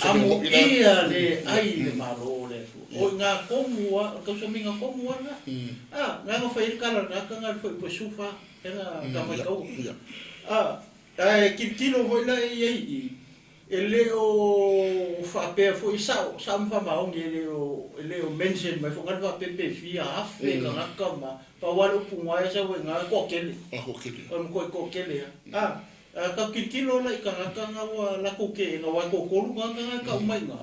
amo ia le ai le malo le o nga komua tau saminga komua nga fa ile kala ka nga foi sufa era ka fa kau kilo foi la ye ele o fa pe foi sa fa ma o ele o mention mai fo nga pe fi a fe ka ma pa walo punga sa we nga ko kele on ko kele ka kilo la ka wa la ko ke nga wa ko nga ka mai nga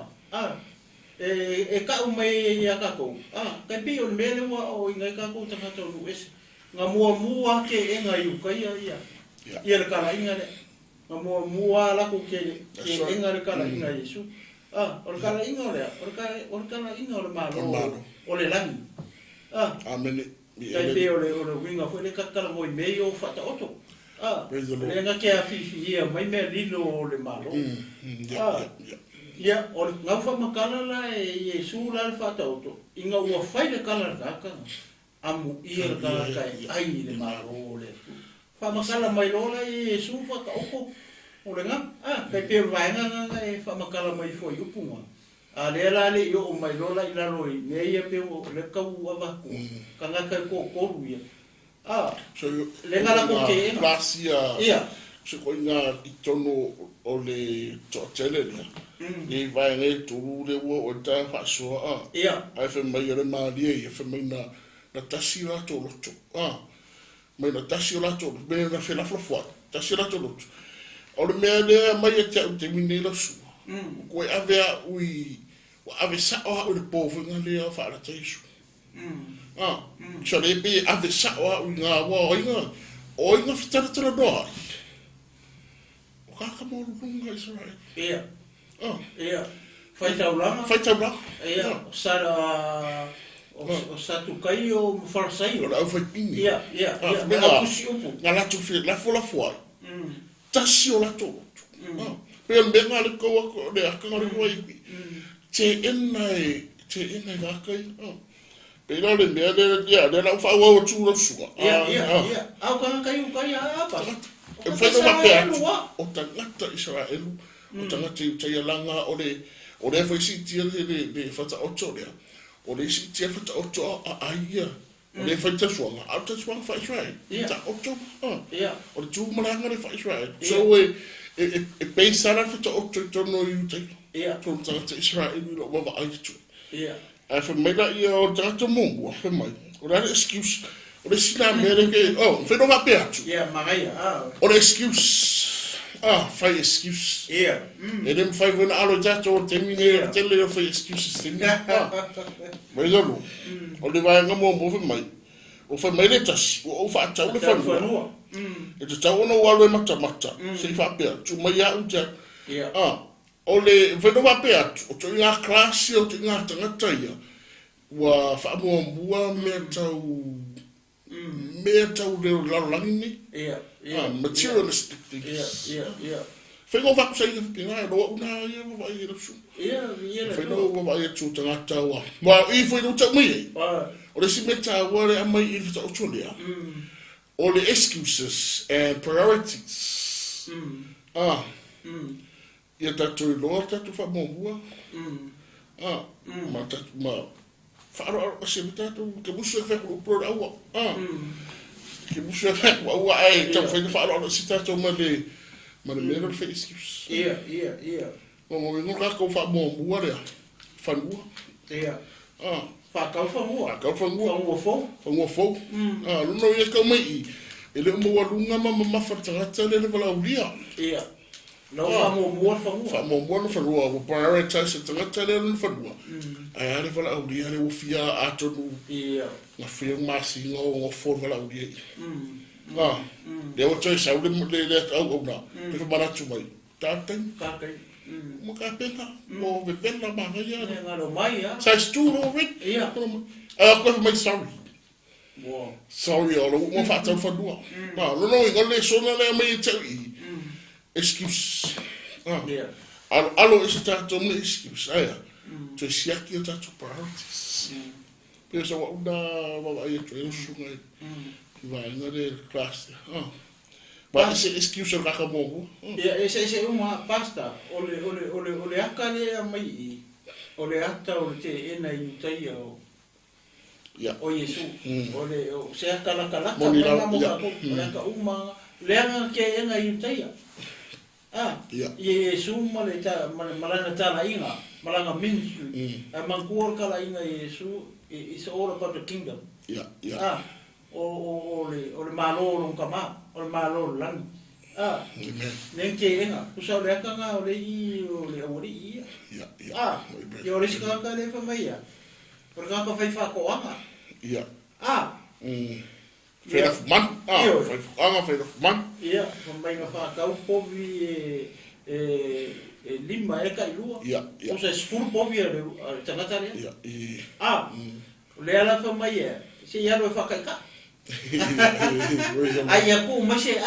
e ka mai ya ka ko ka bi on mele wa o nga ka ko tanga to lues nga mua ke nga yu ka ia ka la inga le nga mua la ko ke nga le ka la inga Yesu o ka la inga le o ka la inga le malo o le langi amen Kai pe o le winga foi le kakala mo me o fata oto le nga ke a fifi ia mai me lilo le malo ia o nga fa makala la e Yesu la fata oto inga ua fai le kala ka amu ia ka ai le malo le fa makala mai lola e Yesu fata oto o le nga kai pe vai nga e fa makala mai foi upunga le la le yo mai lola ila loi me ia pe o le kau ava ko kanga ka ko ia so le ngala ko ke klasia ia se ko nga itono o le totele ni vai ne tu le wo o ta fa so ia ai fe mai le ma dia ia fe mai na tasi la to lo to mai na tasi la to me na fe la flo tasira tolotu. O le mea lea mai e te mine la sua. Koe avea ui, wa ave sao ha ule povinga lea o whaara teisu. So le pe ave sao ha ui ngā wā oinga whitaratara noa. O kaka mō lunga Israel. Ia. Ia. Whaitauranga. Whaitauranga. Ia. Sara... O satukai o mawharasai. O la au whaipini. Ia. Ngā kusi upu. Ngā latu whiri, lafo ai. Tasi o lato. Pea menga le koua ko le akanga le koua iwi. Te ena ngā kai. Pea le mea le lau whaua o tūra suga. Ia. Au kanga kai ukai a apa. E whaino mape atu. O tangata Israelu. O tangata i utaialanga o le whaisitia le whata oto lea. O le sitia whata oto a aia. O le whaita suanga. Au ta suanga wha Israel. Ta oto. O le tūmaranga le wha Israel. So e peisara whata oto i tono i utai. Tono tangata Israel i lo wawa aitu. A whameila ia o tangata mōngua. Whamai. O le excuse. O le sina mele ke. Wheno wape atu. O le excuse. Fai excuse. E nem fai wena alo jato o te mine tele o fai excuses te mine. Mai lalo. O le vai ngamo mo whamai. O whamai le tasi. O whaatau le whanua. E te tau ono walo e mata. Se i whape atu. Mai au te. O le wheno wape atu. O te ngā klasi o te ngā tangata ia. Wa whaamua mua mea tau leo larolangi ni. Materialistic things. Whengo waku sa inga whipinga, roa una ia wawa ia rapsu. Whengo wawa ia tū tangata wa. Wa i whengo tau mai. O le si meta wale a mai i whita otua lea. O le excuses and priorities. Ia tatu i loa tatu wha mōmua. Ma tatu ma. Whaaro a se tatu ke musu e whekuru upro aua. Ke musu e whekuru aua ai. Tau whaina whaaro a se tatu ma le mera le whai excuse. Ia. Mo me ngoka ko wha mōmua rea. Whanua. Whakau whanua. Whanua fau. Luno ia kau mai i. E le umawa lunga ma mawhatangata le walauria. Ia. No whamōmua whanua. Whamōmua no whanua. Wa prioritize tangata le whanua. Ai are walauria le wofia atonu. Nga whia masi ngā o ngā whore walauria i. Le o toi sau le au au na. Te whamaratu mai. Tātai. Mo ka pena. Mo vevena maha ia. Ngaro mai ia. Size 2 no ring. Ia. Koe mai sorry. Sorry o lo mo whatau whanua. Lono i ngale sona lea mai tau i. Excuse. Alo e se tātou me excuse. Aia. To siaki o tātou priorities. Pea sa wa una wawa ia to e sunga i vainga le class. Ba ese excuse o kaka mōmu. Ia, ese uma pasta. Ole aka lea mai i. Ole ata o te ena i utai o. O Yesu. Ole se aka laka. Ole aka uma. Leanga ke ena i utai o. Yesu malanga tala inga, malanga ministry. Mangkuor kala inga Yesu, it's all about the kingdom. Ole malo kama, ole malo lang. Nengke inga, usa ole kanga ole I ole ori ia. Yo risi kanga le fa mai ia. Porque ka fai fa ko anga. Feira of man. Feira of man. Ia, mai nga fa kau povi lima e kai lua. O se skuru povi le tangata le. Le ala fa mai e. Se ia lo fa kai ka. Ai ku ma se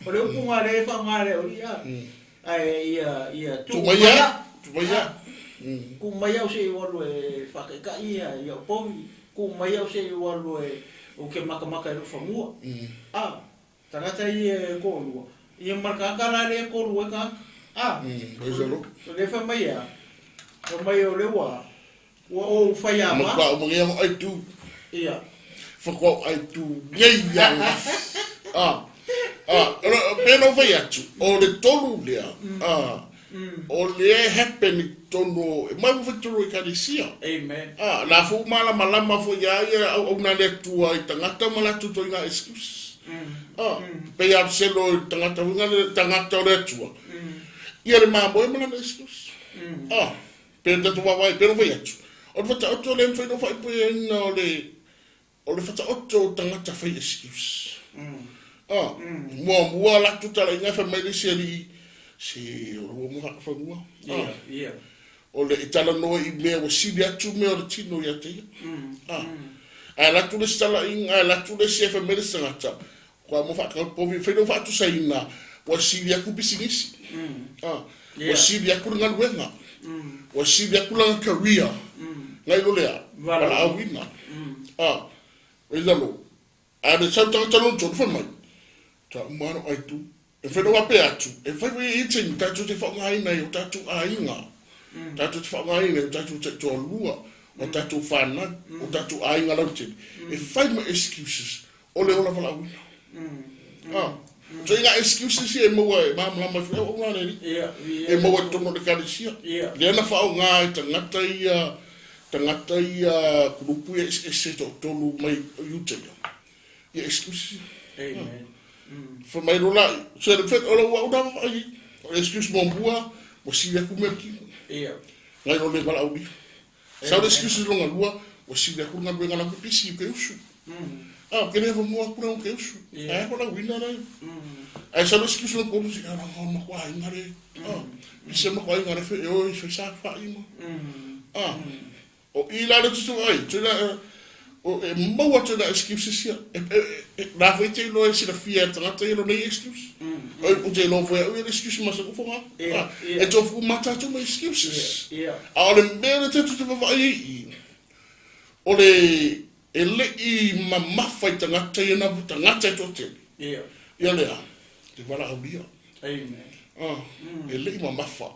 o le ku nga le fa nga le o ia. Ai ia tu mai. Ku mai o se o le fa kai ka ia povi. Ku mai o se o le o ke maka e whamua. Tangata I e kōrua. I e markakara le kōrua ka. Le whamai a. Whamai o le wā. O whai a ma. Maka o mangia mo ai tū. Ia. Whakau ai tū. Ngei ia. Pēnau whai atu. O le tolu lea. O le happen tono e mai whakatoro I karisia. Amen. La fu malama fo ia au na le tua I tangata malatu to inga excuse. Pe ia selo tangata winga tangata le tua. Ia le mambo e mana excuse. Pe da tua vai pe no vai atu. O fata otto le mfai no fai pe na o le fata otto tangata fai excuse. Mua la tuta la inga fa mai si o mo ha fa mua. O le itala no I me o si dia tu me o tino ia te. Ai la tu le stala inga la tu le chef me sangata. Kwa mo fa ka po vi fe no fa tu saina. O si dia ku bisinisi. O si dia ku ngal wenga. O si dia ku lang career. Ngai lo lea. Para awina. Ezalo. Ai sa ta lo tu fa mai. Ta mano ai tu. E fe no wa pe atu. E fe we iting ta tu te fa ngai na yo ta tu ainga. Ta tu te fa ngai na ta tu te to lua. O ta tu fa na. O ta tu ainga la tu. E fai me excuses. Ole ola fa la wina. So inga excuses e mo e mam la ma fe o nga ni. E mo to no de kalisia. Le na fa o nga tangata ia grupu e se to lu mai yute. Ye excuses. Amen. For my rola, so the fact all over excuse mon bois, o si ya ku merki. Ngai no le bala ubi. Sa excuses longa lua, o si ya ku nga benga na ku pisi ke usu. Que leva mo ku na ke usu. Ko na wina na. Ai sa excuse lo ko si na mo kwa ngare. Bise mo kwa ngare fe o fe sa fa ima. O ila le tu ai, tu la o mo wat na excuses ya. Na foi te lo esse da fiat na te lo nei excuse. O te lo foi o excuse mas o fonga. E to fu mata to excuses. All the better to vai. Ole ele I mama fai tanga te na tanga te to te. Ia le. Te vala o bia. Amen. Ele I mama fa.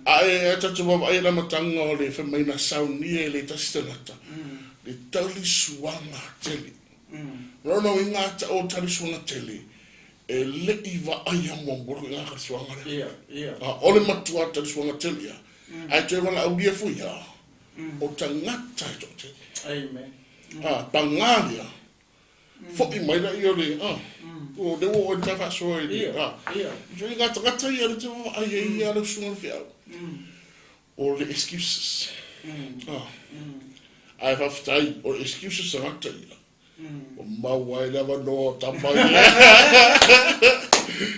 Ai ta tu vai na matanga o le fa mai na sauni ele ta stanata. Le tali suanga tele. Rono inga ta o tali suanga tele. E le iwa aya mongoro inga ka suanga le. Ole matua tali suanga tele ya. Ai te wala au dia fu ya. O tangata to tele. Amen. Pangalia. Fo I mai na io le. O de o ta fa so ile. Jo inga tangata ya le te aya ia le suanga fia. O le excuses. I have time or excuses are not telling you. Ma wai never know tamai.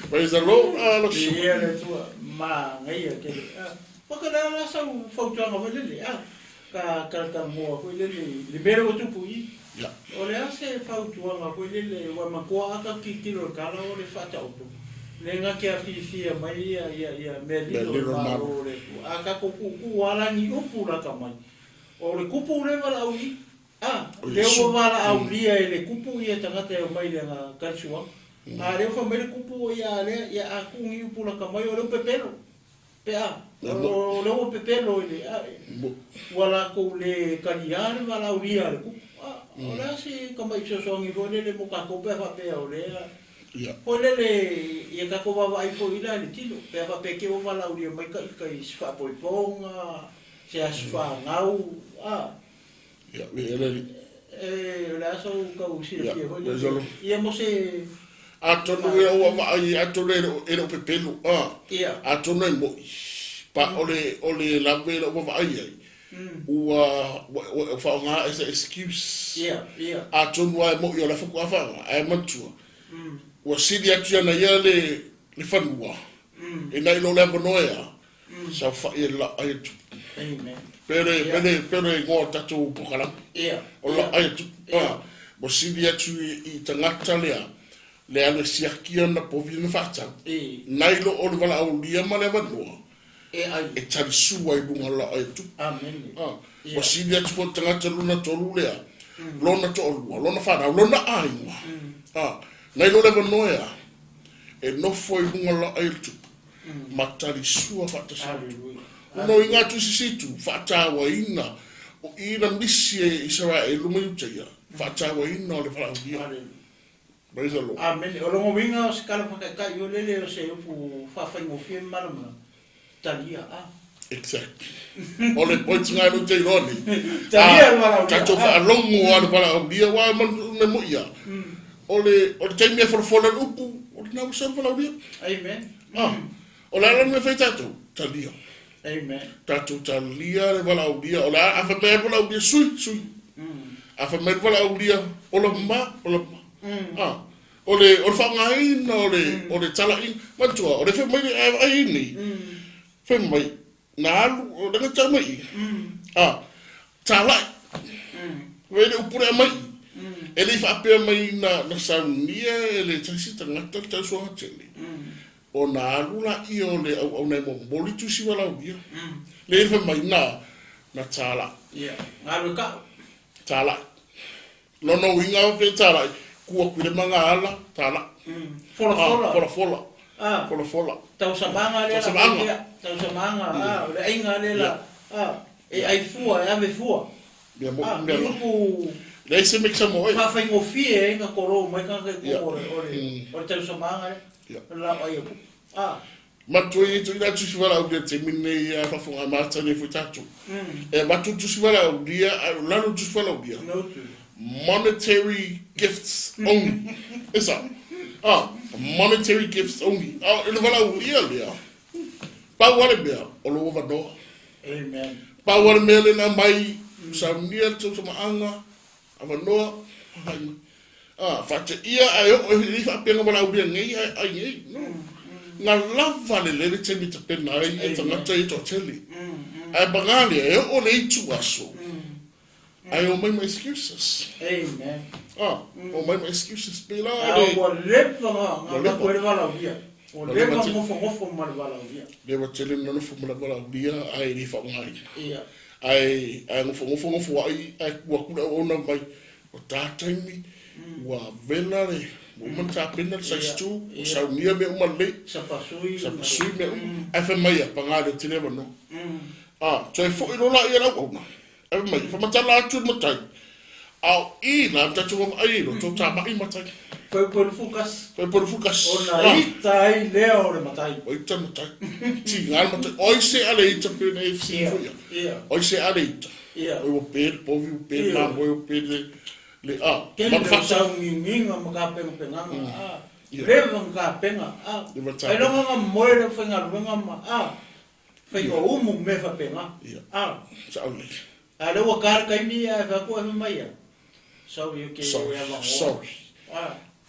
Praise the Lord. Ia le tua ma ngai ke. Pakada la sa fauta nga vele ka mo ko le bero tupu I. O le ase fautua nga ko le wa makua ka kitiro kala o le fata opo. Le nga ke afifia mai ia melilo ma o le. Aka ko ku wala ni upu la kamai. O le kupu le wala au I. Leo wala au lia e le kupu ia tangata e mai le nga kalsua. Leo fa mai le kupu ia le ia aku ngi upu la kamai o leo pepelo. O leo pepelo le wala ko le kaliare wala au lia le kupu. O le asi kamai sosongi ko le mo ka ko pe fa pe o le. Ko le ia ka ko wa ai fo ila le tilo. Pe fa pe ke o wala au lia mai ka fa poiponga. Se asfa ngau la so ka usi le fio ia mo se atonu e o vai atonu e o pepelo atonu mo pa ole la vela o vai o fa nga as excuse atonu ai mo yo la fu kwa fa ai mantua o sidi atia na ia le fanua e nai lo le noia sa fa ia la ai Amen. Pere ngo tatu pokala. O la ai tu. Mo sidi atu I tangata lea. Le ale siakia na povi na fata. Nailo o le wala au lia ma le vanua. E tari sua I bunga la ai tu. Amen. Mo sidi atu ko tangata luna tolu lea. Lona to olua, lona fata, lona ainga. Nailo le vanua. E no foi bunga la ai tu. Matari sua fata sa. No inga tu situ fata wa ina o ina misi Israel lu mai utia fata wa ina le fala dia. Praise the Lord. Amen. O longo winga o skala ka yo lele o se pu fa fa mo fi malama. Talia Exactly. Ole points nga no te roni. Talia mala. Tato fa longo wa fala dia wa me mo ia. ole taimi e whalafola upu, ole nau sana wala ulia. Amen. Ole ala me whai tātou, talia. Amen. Tātou talia le wala ulia, ole awha mea wala ulia sui. Awha mea wala ulia, ola ma. Ole whangaina, ole talaina, mantua, ole whi mai aini. Whi mai, nā alu, ole nga tau mai. Tālai. Wele upure mai. Ele whapea mai na saunia, ele taisita ngata le tau soa tele. O nā alula i o le au nei mo moli tusi wala uia. Le ifa mai na tāla. Ngā ruka. Tāla. Lono winga o pe tāla. Kua kuile manga ala, tāla. Fola. Fola. Tau samanga le la. Tau samanga. Le ainga le la. E ai fua, e ave fua. Mea mo. Le se mixa mo. Ma fai ngofie nga koro mai ka ko ore tau samanga le. La ai. Matui tu ina tu wala o te mine ia fa fonga mata ne fu tatu. Matu tu wala o dia, lalo tu wala o dia. Monetary gifts only. Esa. Monetary gifts only. Ele wala o dia lea. Pa wala bea, o lo va do. Amen. Pa wala mele na mai sa nia tu sama anga. Ava no. Fate ia ayo i fa penga wala o dia ngai ai. Nga lava le temi te pena ai e tangata i to teli. Ai bangali e o le itu aso. Ai o mai my excuses. Amen. O mai my excuses pela. Ai o lepa nga ko le wala dia. O lepa mo mal wala dia. Le wa tele no fo mal wala dia ai ri fa ngai. Ia. Ai mo ai wa ku o na mai o taimi wa velare. Woman tapin sa stu, sa unia me umale, sa pasui me afa mai pa nga de tele no. Toi fo ino la ia la ona. Afa mai fa matala tu matai. Au I na tatu ai no to ta mai matai. Foi por fukas. Ona ita I leo le matai. O ita matai. Ti ngal matai. Oi se ale ita pe na FC foi. Oi se ale ita. O per povi o per na o per le ma fa sa nginga mga penga leva mga penga ai lo nga moira fenga luenga ma fai o umu me fa penga sa ole ale wa kar kai mi fa ko mai so you ke sorry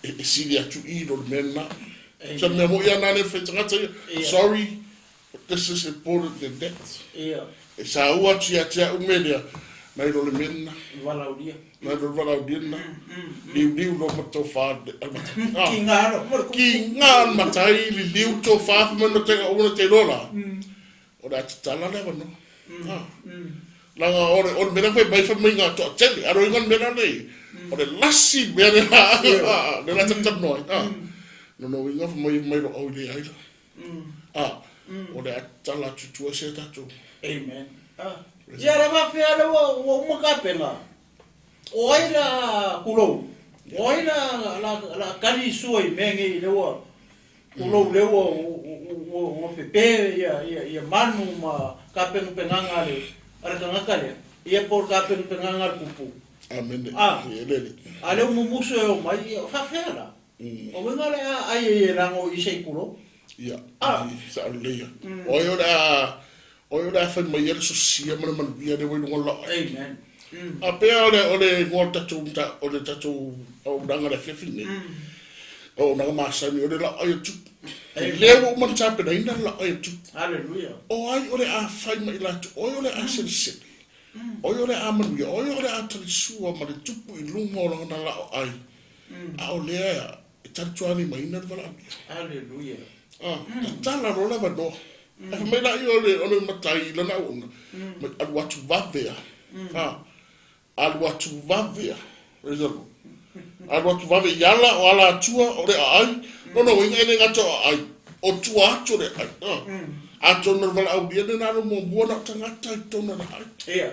e si dia tu I do menna sa me mo ya na le fe tanga sorry this is important than that e sa ua tia umelia na lo le menna wala udia na do wala udina liu no mato fa kinga matai liu to fa mo no te o te lola o da tala le no la o me na foi bai fa minga to tele aro ngon me na nei o de lassi me na de la tata no no winga fa mai ro o de ai o de tala tu se tatu. Amen. Jara va fe o mo ka pena. Oi la kulo. Oi la kali soi mengi le wo. Kulo le wo pepe ya manu ma ka penganga le. Ara kanga le. Ia por ka penganga pupu. Amen. Ele. Ale mo muso e mai fa fera. O wenga le ai rango I sei kulo. Ia. Sa le. Oi ora fa mai ele so sia mana man via de wo lo. Amen. A pe ole ngota tunta ole tatu o danga le fefine. O na ma sa ni ole la ai tu. Le wo man sa pe na la ai tu. Hallelujah. O ai ole a fa mai la tu. O ole a sen se. O ole a man o ole a tu su o ma le tupu I lungo la na la ai. A ole a tatu ani mai na vala. Hallelujah. Tala rola va do. A me la I ole matai la na ona. Ma alwa tu va vea. Alwa tu vavea rezalo alwa tu vavea yala o ala tua o le ai no winga ele ngato ai o tua atu le ai atu no vala au dia na no mo bona tangata to na ai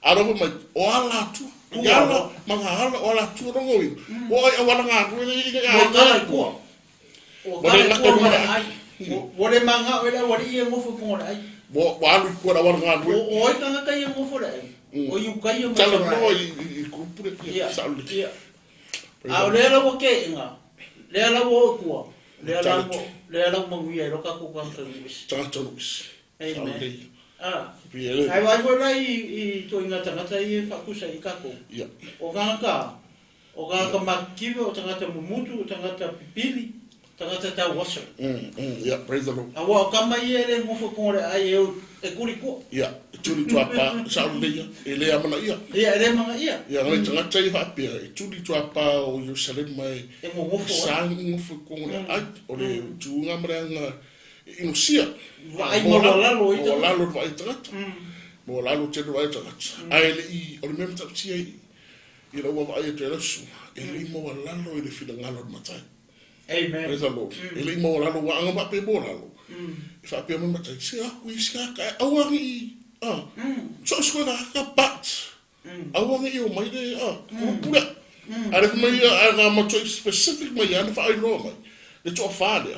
aro mai o ala tu yala manga ala o ala tu no ngoi o ai wala nga ku ni ai ko o ka ko ai o le manga o le wari e mo fu ko ai bo alu ko da wala nga o ai tanga kai mo fu ai o yu kai mo tala no I grupo de saúde A le la wo ke nga. Le la wo ku. Le la mo ngi ro ka ku ka ngi. Tangatanus. Amen. Ai vai foi lá e to inga tangata I fakusa I kako. Yeah. O ka makiwe o tangata mumutu, o tangata pipili, tangata ta wasa. Yeah, praise the Lord. Awa kama yele ngofo kore ai e kuri ko. Yeah, tuli tuapa sauleia, ele amana ia. Ia ele manga ia. Yeah, ngai tangata I hapia, tuli tuapa o Jerusalem mai. E ngofo. Sang ngofo kore ai, o le tuunga mreanga inusia. Vai mo lalo I. Mo lalo vai tangata. Mo lalo te vai tangata. Ai le I, o le mem tapsia I. I la ua vai te rasu. Ele I mo lalo I le fina ngalo matai. Amen. Praise the Lord. Ele I mo lalo wa anga mape mo lalo. I fa pe mo matai. Se aku I ska ka awangi I. So sko na ka bat. Awangi I o mai de kupura. Are fa mai anga mo to specific mai ana fa I lo mai. Le to fa de.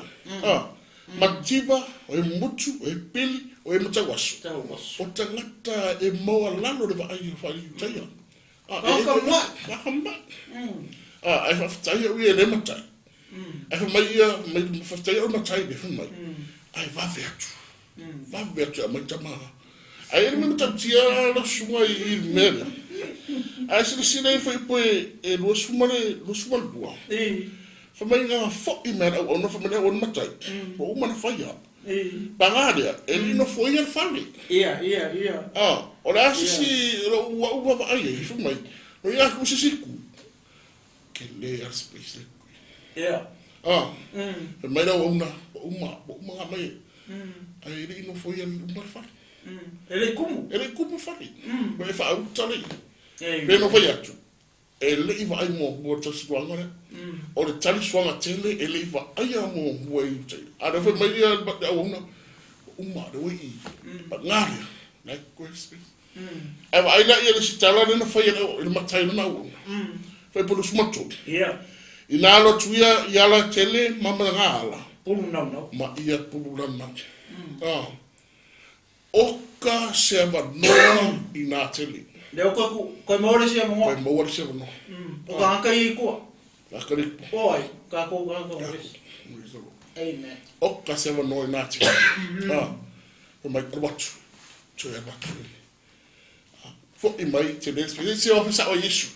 Mativa o e mutu o e pili o e matawaso. O tangata e mo lalo le va ai fa I taia. Ai whaftai au I e le matai. Ai mai whaftai au matai ne whamai. Ai wawe atu. Wawe atu a mai tamaha. Ai ere me tatia la sunga I mea. Ai sila I whai poe e lua sumare bua. Whamai ngā whoi mea au ona whamai au ona matai. Po umana whai a. Pangarea, e lino foi al fare. Ia. Ora si ua vai ai, fumai. No ia ku sisiku. Ke le al space. Ia. Mai da uma mai. Ai lino foi al fare. Ele como fare. Mai fa au tale. Pe no foi atu. Ele I vai mo bo to swanga. O le tali swanga tele ele I va ai mo bo I tele. Ada fa mai ia ba da una de wi. Ba ngare. Like question. Ai vai la ia se tala na fa ia le matai na u. Fa po smato. Ia. Ina lo tuia ia la tele mama ngala. Pulu no. Ma ia pulu na. Oka se va no ina tele. Leo ko more se mo. Ko mo se no. O ka I ko. La kari. Oi, ka ko. Amen. Oka se va no ina tele. Ko mai ko watu. Cho ya watu. Fo I mai tele se o sa o Yesu.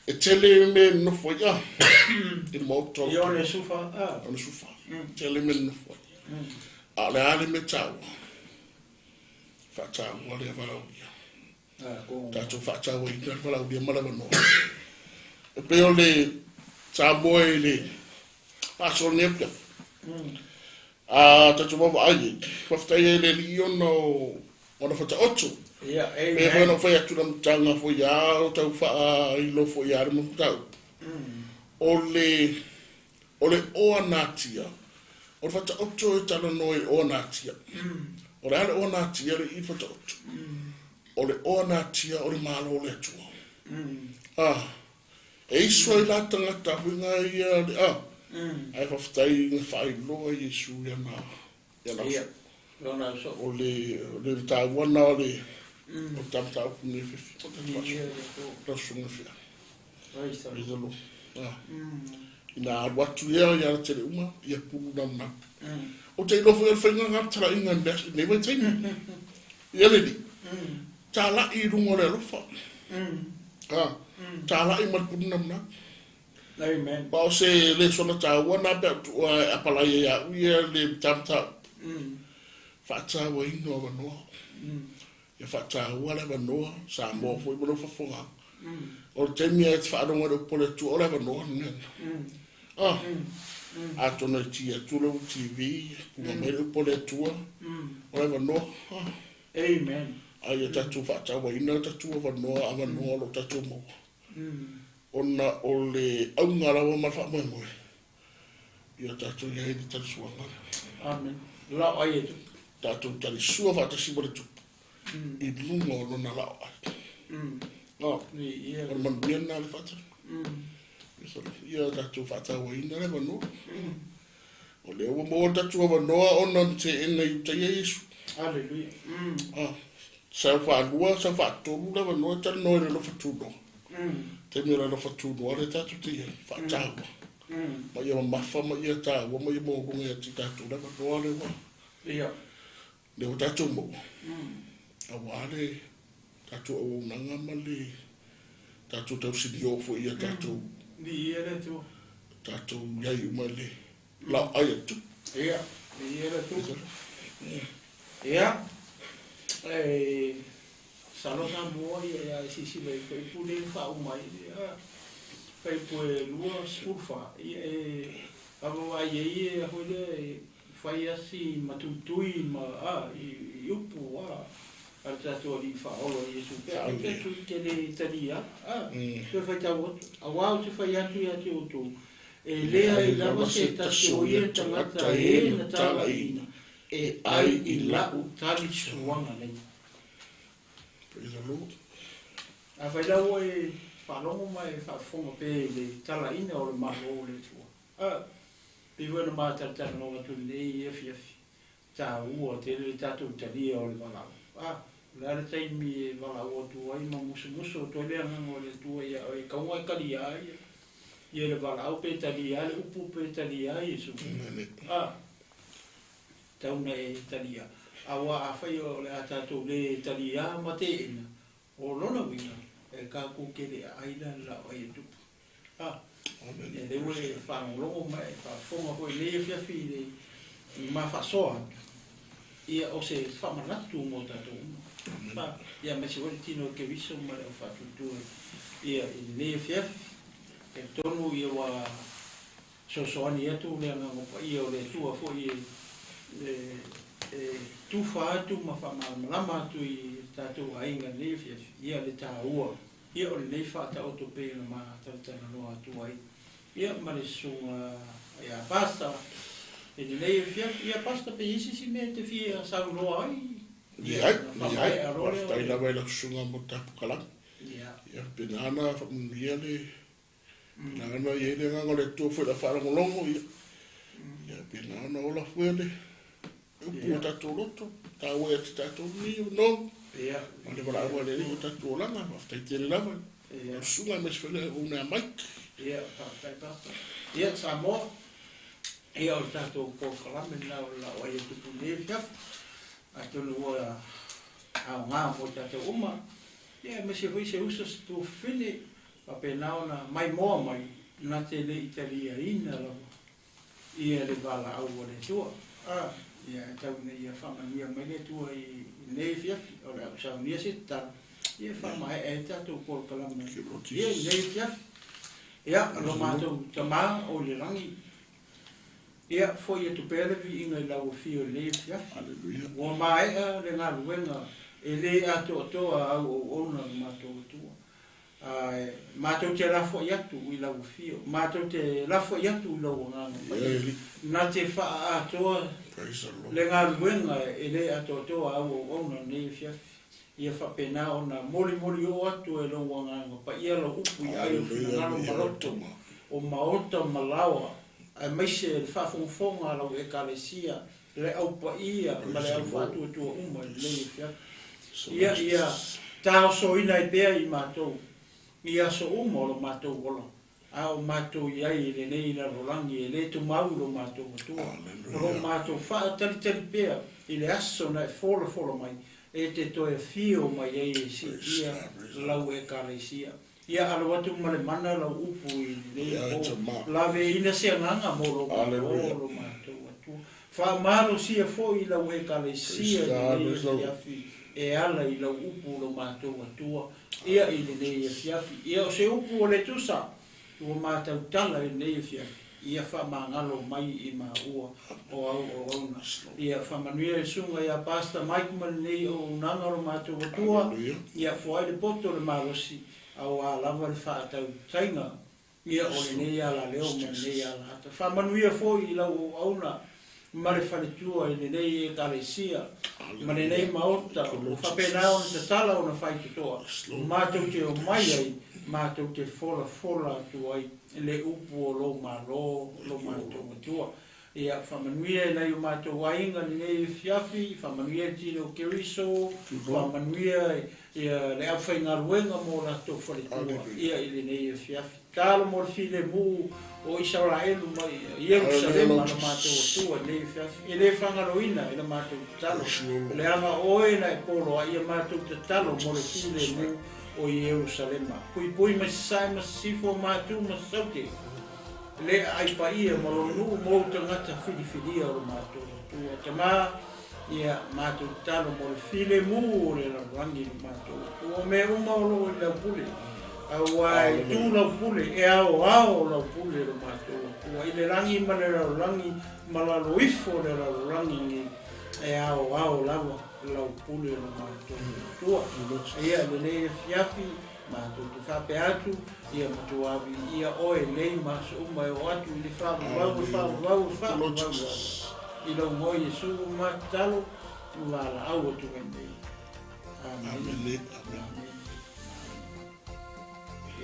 E tele me no fo ya. Il mo to. Io ne sufa. On sufa. Tele me no fo. Ale me tau. Fa tau wale va la. Tato whata o I nga whalau dia malawa no. E peo le tāboe le paso nepia. Tato wawa ai. Whaftai le lio no wana whata oto. Pe whana whai atu na mtanga fo ia o tau wha ilo fo ia re mo tau. O le oa nātia. O le whata oto e tala no e oa nātia. O le ale oa nātia le I whata oto. O le ona tia o le malo le tua. E iso I la tangata winga ia le ai whaftai ngā whai loa Yesu ia na. Ia. Lona so. O le tāwana o le o tamta o kune whiwhi. O sunga whia. Praise the Lord. Ina watu ia ia tere uma ia pulu na. O te ilofo ia whainga ngā tara inga ne vai taimi. Ia le di. Tala I rungo le lofa. Tala I marpun namna. Amen. Ba o se le sona taua na be tu apala ia ia le tamta. Fata wa ino wa no. Ya fata wa le no sa mo foi mo fa fonga. O te mi et fa rongo le pole tu o le no ne. Atona tia tu le TV, mo me le pole tu. O le no. Amen. Ai tatu fata wa ina tatu wa no ava no lo tatu mo. Ona ole au ngara wa mafa mo mo. Ia tatu ia I tatu suanga. Amen. LAOAI tu. Tatu tali sua fata si mo tu. I lungo lo na LAOAI. No. Ia. Or man bien na le fata. Ia tatu fata wa ina le no. Ole o mo tatu wa no ona te ina I te Yesu. Hallelujah. Sa fa lua sa fa to lua no ta no le lo fa tu no. Te mira na whatūnoa re tātou tia, whātāua. Ma ia mafa, ma ia tāua, ma ia mōrunga ia ti tātou ranga noa re wā. Le o tātou mo. A wāre, tātou au nanga ma le, tātou tau sini ofo ia tātou. Ni ia re tu. Tātou iai uma le, LAOAI atu. Ia, ni ia re tu. Ia, salo sa mua ia sisi mai fai pule whau mai ia fai pue lua skurfa ia awa ia hole fai asi matutui ma i upu ar tātua li whaolo i esu pia i tu i te le taria te fai tau awau te fai atu ia te otu lea i lava se tasio ia tangata na tala ina ai i lau tali suanga nei. Praise the Lord. A whai lau e whanongo mai whafonga pē le tala ina o le maho le tua. Pe wena maa taratara no atu nei efi. Tā ua te le tātou talia o le walau. Lare taimi e walau o tua i ma musu o toi lea ngango le tua ia o e kaunga e kali ai. Ia le walau pē talia, le upu pē talia i esu. Tauna e talia. Awa a whai o le a tātou le talia ma te ina. O lona wina, e ka kukere a aina LAOAI tupu. E lewe e whanongo mai, whafonga hoi le whiawhi le ma whasoa. Ia o se whamanatu mo tātou. Ia me se wale tino ke viso ma le o whatutua. Ia i le whiawhi. E tonu ia wa sosoani atu le anga ngopa. Ia o le tua fo i tufa atu ma whamalama atu i tātou ainga lewhia ia le tāua. Ia o le nei whata o to pēna ma tautana noa atu ai. Ia ma le sunga ia pasta. E le lewhia ia pasta pe isisi me te whia sau noa ai. Ia, whaftai la wai la sunga mo tapu kalang. Ia penana whamunia le. Penana ia le nganga le tofu la wharangolongo ia. Ia penana o la fuele. Upu o tātou roto, tāua e te tātou ni o nong. Ma le wala awa le o tātou langa, waftai tere lava. Sunga mes whele o nea maik. Ia, waftai pasta. Ia, sa moa. Ia o tātou kōkalame na o LAOAI tupu ne whiaf. A tonu o au ngā mo tātou uma. Ia, me se hui se usas tō whine. Pa pēnao na mai moa mai. Nā te le italia ina lava. Ia le wala au o le tua. Ia tauna ia whamania mai le tua i nei whiawhi, o le au saunia se tala. Ia whamai e tātou kōkalama. Ia nei whiawhi. Ia, alo mātou tamā o le rangi. Ia, foi e tupelevi inga i lau whio nei whiawhi. Ua mai le ngā luenga e le ato atoa au o ona mātou atua. Mātou te lafo i atu i lau whio. Mātou te lafo i atu i lau nganga. Nā te wha atoa le ngā luenga e le atoa au o ona nei whiawhi. Ia whapena o na moli o atu e lau nganga. Pa ia lau upu i ai o whinangaro maroto. O maota malawa. Ai maise le whafonga lau e kalesia. Le au pa ia ma le au whatu atua uma i nei whiawhi. Ia tāo so ina i pēr i mātou. Ia so uma o mātou wola. Ao mātou iai le nei na rolangi e le tu mau lo mātou atua. Ro mātou wha tari pēr i le aso na e fola mai. E te toe whio mai ei e si ia lau e kalesia. Ia alo atu ma le mana lau upu i le o. Lave ina se nganga mo lo mātou atua. Wha maro sia fo i lau e kalesia i le fiafi. E ala i lau upu lo mātou atua. Ia i le nei e fiafi. Ia o se upu o le tusa. Ua mātou tala i nei e fiafi. Ia whamangalo mai i ma ua o au o ona. Ia whamanuia e sunga ia pasta maikuman nei o unangaro mātou atua. Ia fuai le poto le marosi. Au a lava le whaatau tainga. Ia o le nei ala leo ma nei ala hata. Whamanuia foi i lau o auna. Ma le whanetua i le nei e kalesia. Ma le nei maota. Whapena o te tala o na whaitutoa. Mātou te o mai ai. Mātou te fola atu ai. Le upu o lo mātou atua. ia whamanuia na i o mātou wainga ni nei fiafi, whamanuia tino keriso, whamanuia ia le au whainga ruenga mō rātou whalikua, ia i le nei fiafi. Tālo mō le while mū o Israelu mai, Jerusalema na mātou atua nei fiafi. E le whangaroina i na mātou talo, le anga oe na e polo a ia mātou te talo mō le while mū o Jerusalema. Pui mai sai ma sifo mātou ma saute. Le ai pa ia malonu mo tangata whidiwhidia o mātou atua. Tamā ia mātou talo mo le while mū o le rangi mātou atua. Me uma o lo i lau pule. Auai tu lau pule, e ao lau pule o mātou atua. I le rangi ma le rangi malalo ifo le rangi ni e ao lau pule o mātou atua. Ia le ne fiafi mātou tu whape atu, ia matuawi, ia oe lei maso umai o atu, i le whau. I lau ngoi Jesu matalo, wala au atu ngei. Amen.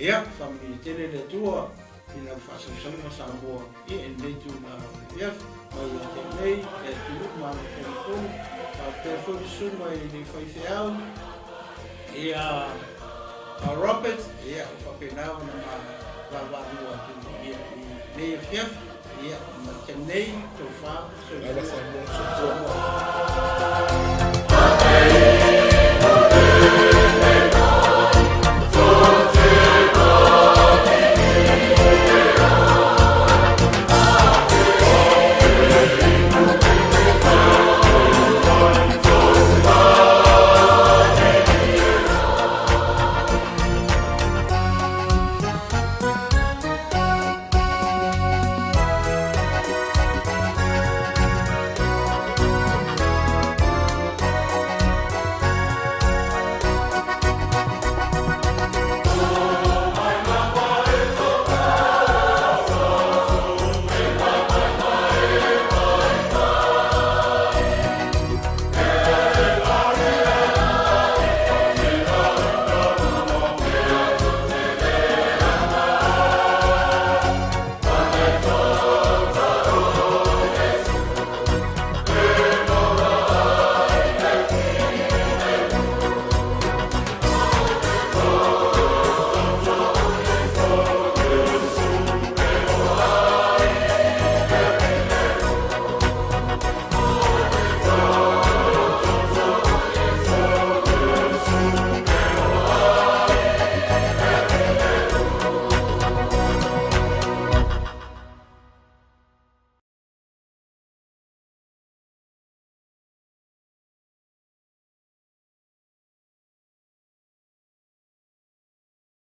Ia, whamini tene le tua, i lau whasausalima sa moa, ia e nei tu na iaf, mai o te nei, e tu mana whanifonu, a te whanisuma i le whaifeau, ia Robert, ia o whapenau na wawanu atu, ia i nei fiaf, ia ma te nei, tau wha, so